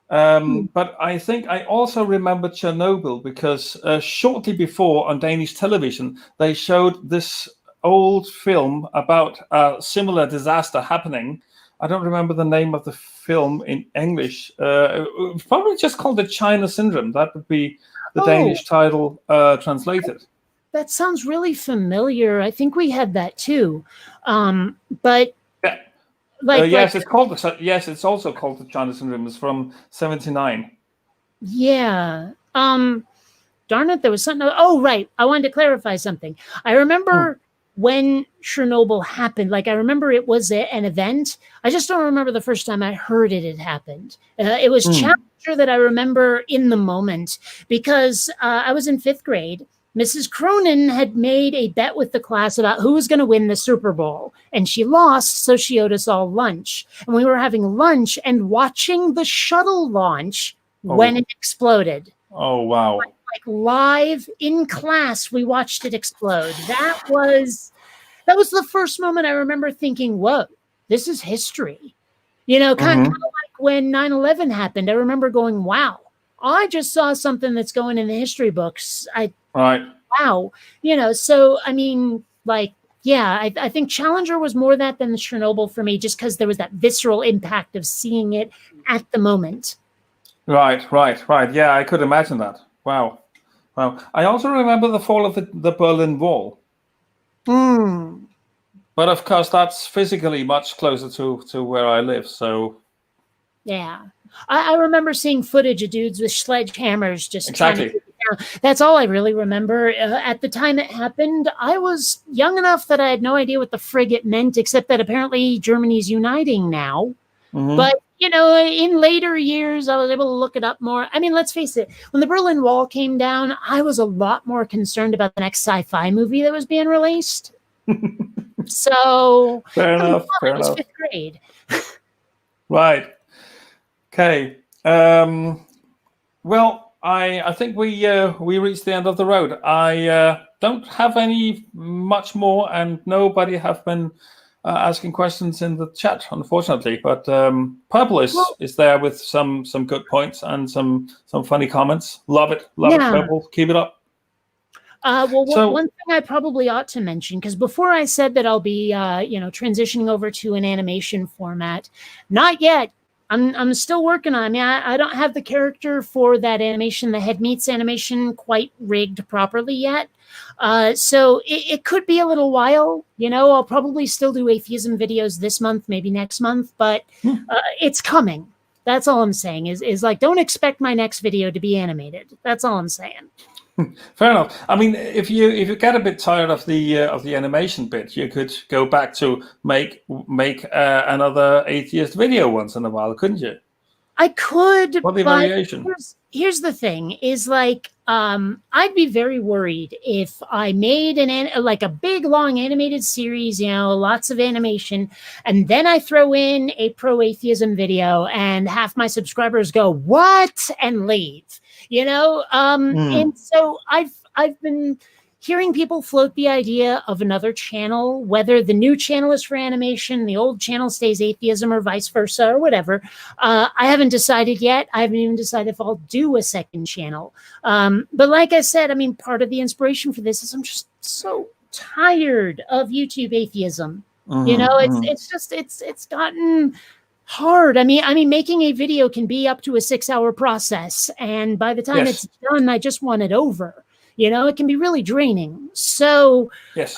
But I think I also remember Chernobyl because shortly before on Danish television, they showed this old film about a similar disaster happening. I don't remember the name of the film in English. Probably just called the China Syndrome. That would be the Danish title translated. That sounds really familiar. I think we had that too. But yeah. Yes, it's also called the China Syndrome. It's from 1979. Yeah. Darn it, there was something. Oh, right. I wanted to clarify something. I remember when Chernobyl happened. Like, I remember it was an event. I just don't remember the first time I heard it had happened. It was Challenger that I remember in the moment, because I was in 5th grade. Mrs. Cronin had made a bet with the class about who was going to win the Super Bowl, and she lost, so she owed us all lunch. And we were having lunch and watching the shuttle launch when it exploded. Oh, wow. Like live in class, we watched it explode. That was the first moment I remember thinking, whoa, this is history. You know, kind of like when 9/11 happened. I remember going, wow, I just saw something that's going in the history books. Wow. You know, so, I mean, like, yeah, I think Challenger was more that than the Chernobyl for me, just because there was that visceral impact of seeing it at the moment. Right. Yeah, I could imagine that. Wow. I also remember the fall of the Berlin Wall. But of course, that's physically much closer to where I live. So. Yeah. I remember seeing footage of dudes with sledgehammers just trying to keep it down. That's all I really remember. At the time it happened, I was young enough that I had no idea what the frig it meant, except that apparently Germany's uniting now. But, you know, in later years, I was able to look it up more. I mean, let's face it, when the Berlin Wall came down, I was a lot more concerned about the next sci-fi movie that was being released. So, fair enough. It was 5th grade. Right. Okay. Well, I think we reached the end of the road. I don't have any much more, and nobody have been asking questions in the chat, unfortunately. But Purple is there with some good points and some funny comments. Love it, Purple. Keep it up. One thing I probably ought to mention, because before I said that I'll be transitioning over to an animation format, not yet. I'm still working on it. I mean, I don't have the character for that animation, the Head Meets animation, quite rigged properly yet. So it could be a little while. You know, I'll probably still do atheism videos this month, maybe next month, but it's coming. That's all I'm saying is like, don't expect my next video to be animated. That's all I'm saying. Fair enough. I mean, if you get a bit tired of the animation bit, you could go back to make another atheist video once in a while, couldn't you? I could. What the variation? Here's the thing: is like I'd be very worried if I made a big long animated series, you know, lots of animation, and then I throw in a pro-atheism video, and half my subscribers go, "What?" and leave. You know, and so I've been hearing people float the idea of another channel, whether the new channel is for animation, the old channel stays atheism, or vice versa, or whatever. I haven't decided yet. I haven't even decided if I'll do a second channel. But like I said, I mean, part of the inspiration for this is I'm just so tired of YouTube atheism. You know, it's gotten hard. I mean, making a video can be up to a 6-hour process, and by the time it's done, I just want it over. You know, it can be really draining. So, yes,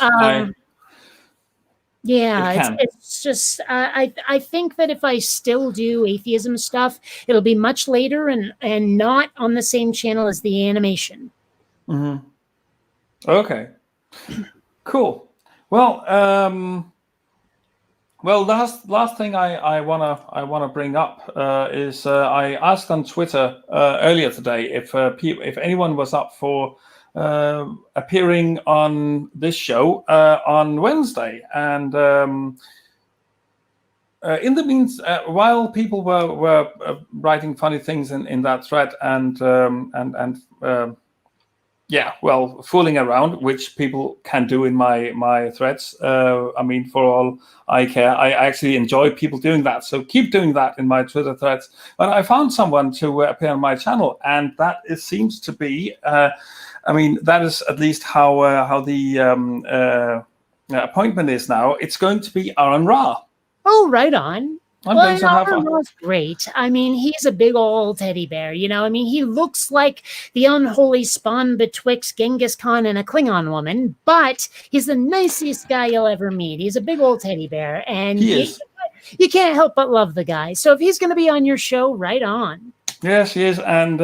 it's just I think that if I still do atheism stuff, it'll be much later and not on the same channel as the animation. Okay, cool. Well, last thing I wanna bring up is I asked on Twitter earlier today if anyone was up for appearing on this show on Wednesday, and in the means while people were writing funny things in that thread and fooling around, which people can do in my threads. I mean, for all I care, I actually enjoy people doing that. So keep doing that in my Twitter threads. But I found someone to appear on my channel, and that seems to be. I mean, that is at least how the appointment is now. It's going to be Aaron Ra. Oh, right on. I'm Well, going to have. Elmer's great. I mean, he's a big old teddy bear. I mean, he looks like the unholy spawn betwixt Genghis Khan and a Klingon woman, but he's the nicest guy you'll ever meet. He's a big old teddy bear, and He is. you can't help but love the guy. So if he's going to be on your show, right on. Yes, he is, and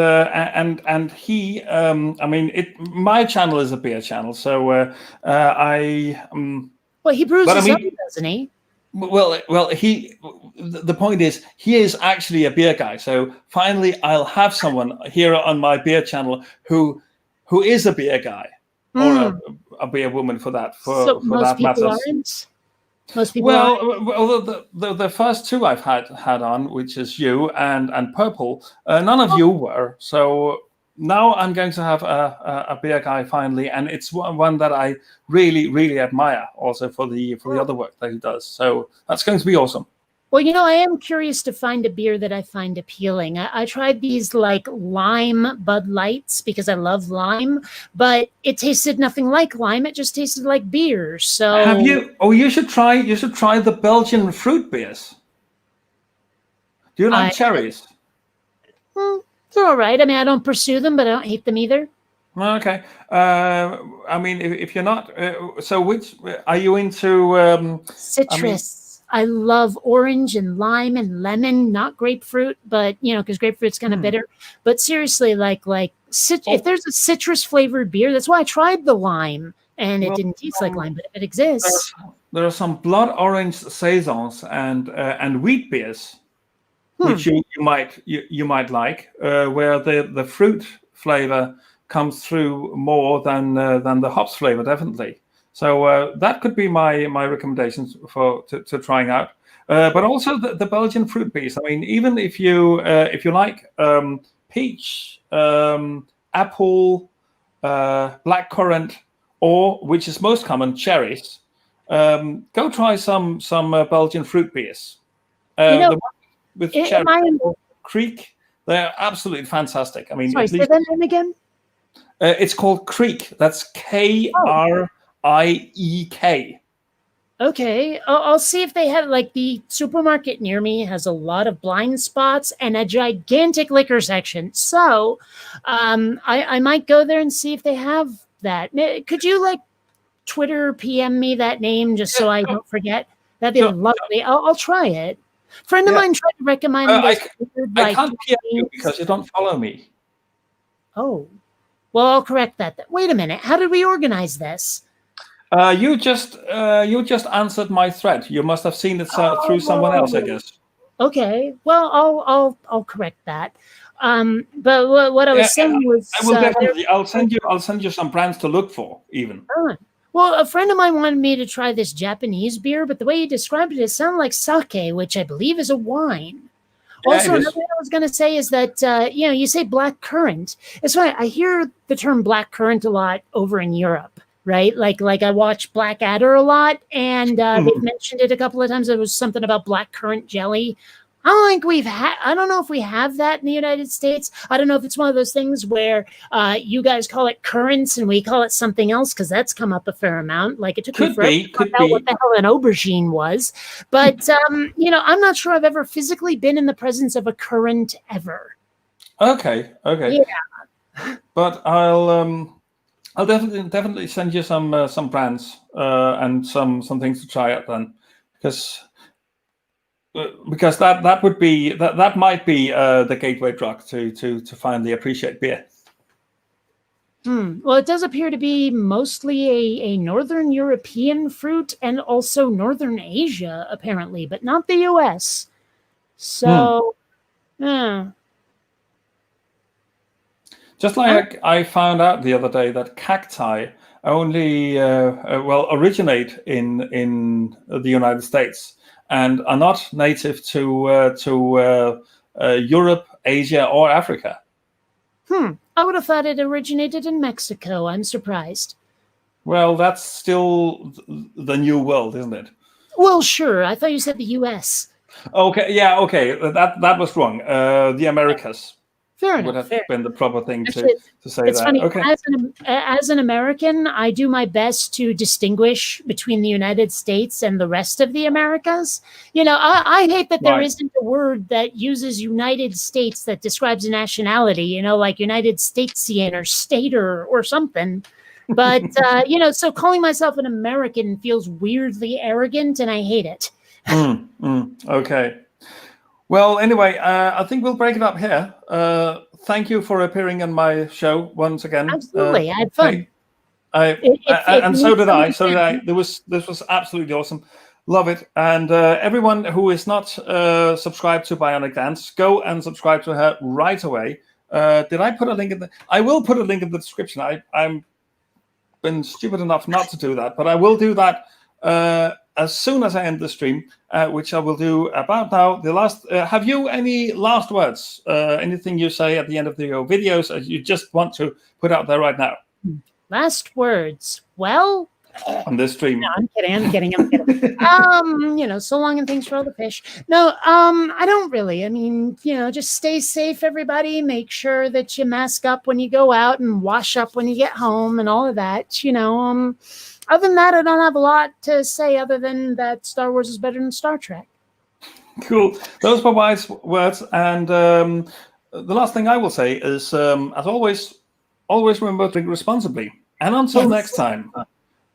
he. I mean, my channel is a beer channel, so I. Well, he brews But I his mean- own, doesn't he? Well, he. The point is, he is actually a beer guy. So finally, I'll have someone here on my beer channel who is a beer guy or a beer woman for that. So For most that people matters. aren't. Most people aren't. Well, the first two I've had on, which is you and Purple, none of you were. So now I'm going to have a beer guy finally, and it's one that I really, really admire. Also for the other work that he does. So that's going to be awesome. Well, I am curious to find a beer that I find appealing. I tried these like lime Bud Lights because I love lime, but it tasted nothing like lime. It just tasted like beer. So Have you? Oh, you should try the Belgian fruit beers. Do you like cherries? They're all right. I mean, I don't pursue them, but I don't hate them either. Okay. I mean, if you're not, so which are you into? Citrus. I love orange and lime and lemon, not grapefruit, but because grapefruit's kind of bitter. But seriously, if there's a citrus flavored beer, that's why I tried the lime, and it didn't taste like lime, but it exists. There are some blood orange saisons and wheat beers, which you might like, where the fruit flavor comes through more than the hops flavor, definitely. So that could be my recommendations to trying out. But also the Belgian fruit beers. I mean, even if you like peach, apple, blackcurrant, or which is most common, cherries, go try some Belgian fruit beers. The one with cherry Creek, they're absolutely fantastic. I mean, sorry, say that name again. It's called Creek. That's KRIEK. Okay, I'll see if they have, like, the supermarket near me has a lot of blind spots and a gigantic liquor section. So I might go there and see if they have that. Could you, like, Twitter PM me that name just so I don't forget? That'd be lovely. I'll try it. A friend of mine tried to recommend I can't PM you because you don't follow me. Oh. Well, I'll correct that. Wait a minute. How did we organize this? You just answered my thread. You must have seen it through someone else, I guess. Okay. Well, I'll correct that. But what I was saying was, I will definitely. I'll send you some brands to look for, even. Well, a friend of mine wanted me to try this Japanese beer, but the way he described it sounded like sake, which I believe is a wine. Also, another thing I was going to say is that, you say black currant. It's funny. I hear the term black currant a lot over in Europe, right? Like I watch Blackadder a lot, and they've mentioned it a couple of times. There was something about black currant jelly. I don't think I don't know if we have that in the United States. I don't know if it's one of those things where you guys call it currants and we call it something else, because that's come up a fair amount. Like, it took me forever to find out what the hell an aubergine was. But, I'm not sure I've ever physically been in the presence of a currant ever. Okay. Yeah. But I'll definitely send you some brands and some things to try out then, because that would be that might be the gateway drug to finally appreciate beer. Well, it does appear to be mostly a Northern European fruit and also Northern Asia, apparently, but not the U.S. So, Just like I found out the other day that cacti only originate in the United States and are not native to Europe, Asia, or Africa. I would have thought it originated in Mexico. I'm surprised. Well, that's still the New World, isn't it? Well, sure. I thought you said the U.S. Okay, yeah, okay. That was wrong. The Americas. Fair would enough. have been the proper thing Actually, to say it's that. funny. Okay. As an American, I do my best to distinguish between the United States and the rest of the Americas. You know, I hate that there Right. isn't a word that uses United States that describes a nationality, you know, like United Statesian or Stater or something. But, you know, so calling myself an American feels weirdly arrogant, and I hate it. Okay. Well, anyway, I think we'll break it up here. Thank you for appearing on my show once again. Absolutely. I had fun. And so did I. So did I. This was absolutely awesome. Love it. And everyone who is not subscribed to Bionic Dance, go and subscribe to her right away. Did I put a link in the? I will put a link in the description. I'm been stupid enough not to do that, but I will do that as soon as I end the stream, which I will do about now. The last, have you any last words? Anything you say at the end of your videos you just want to put out there right now? Last words. Well, on this stream. No, I'm kidding. You know, so long and thanks for all the fish. No, I don't really. I mean, you know, just stay safe, everybody. Make sure that you mask up when you go out and wash up when you get home and all of that. You know, other than that, I don't have a lot to say other than that Star Wars is better than Star Trek. Cool. Those were wise words. And the last thing I will say is, as always remember to drink responsibly. And until next time,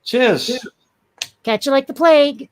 cheers. Catch you like the plague.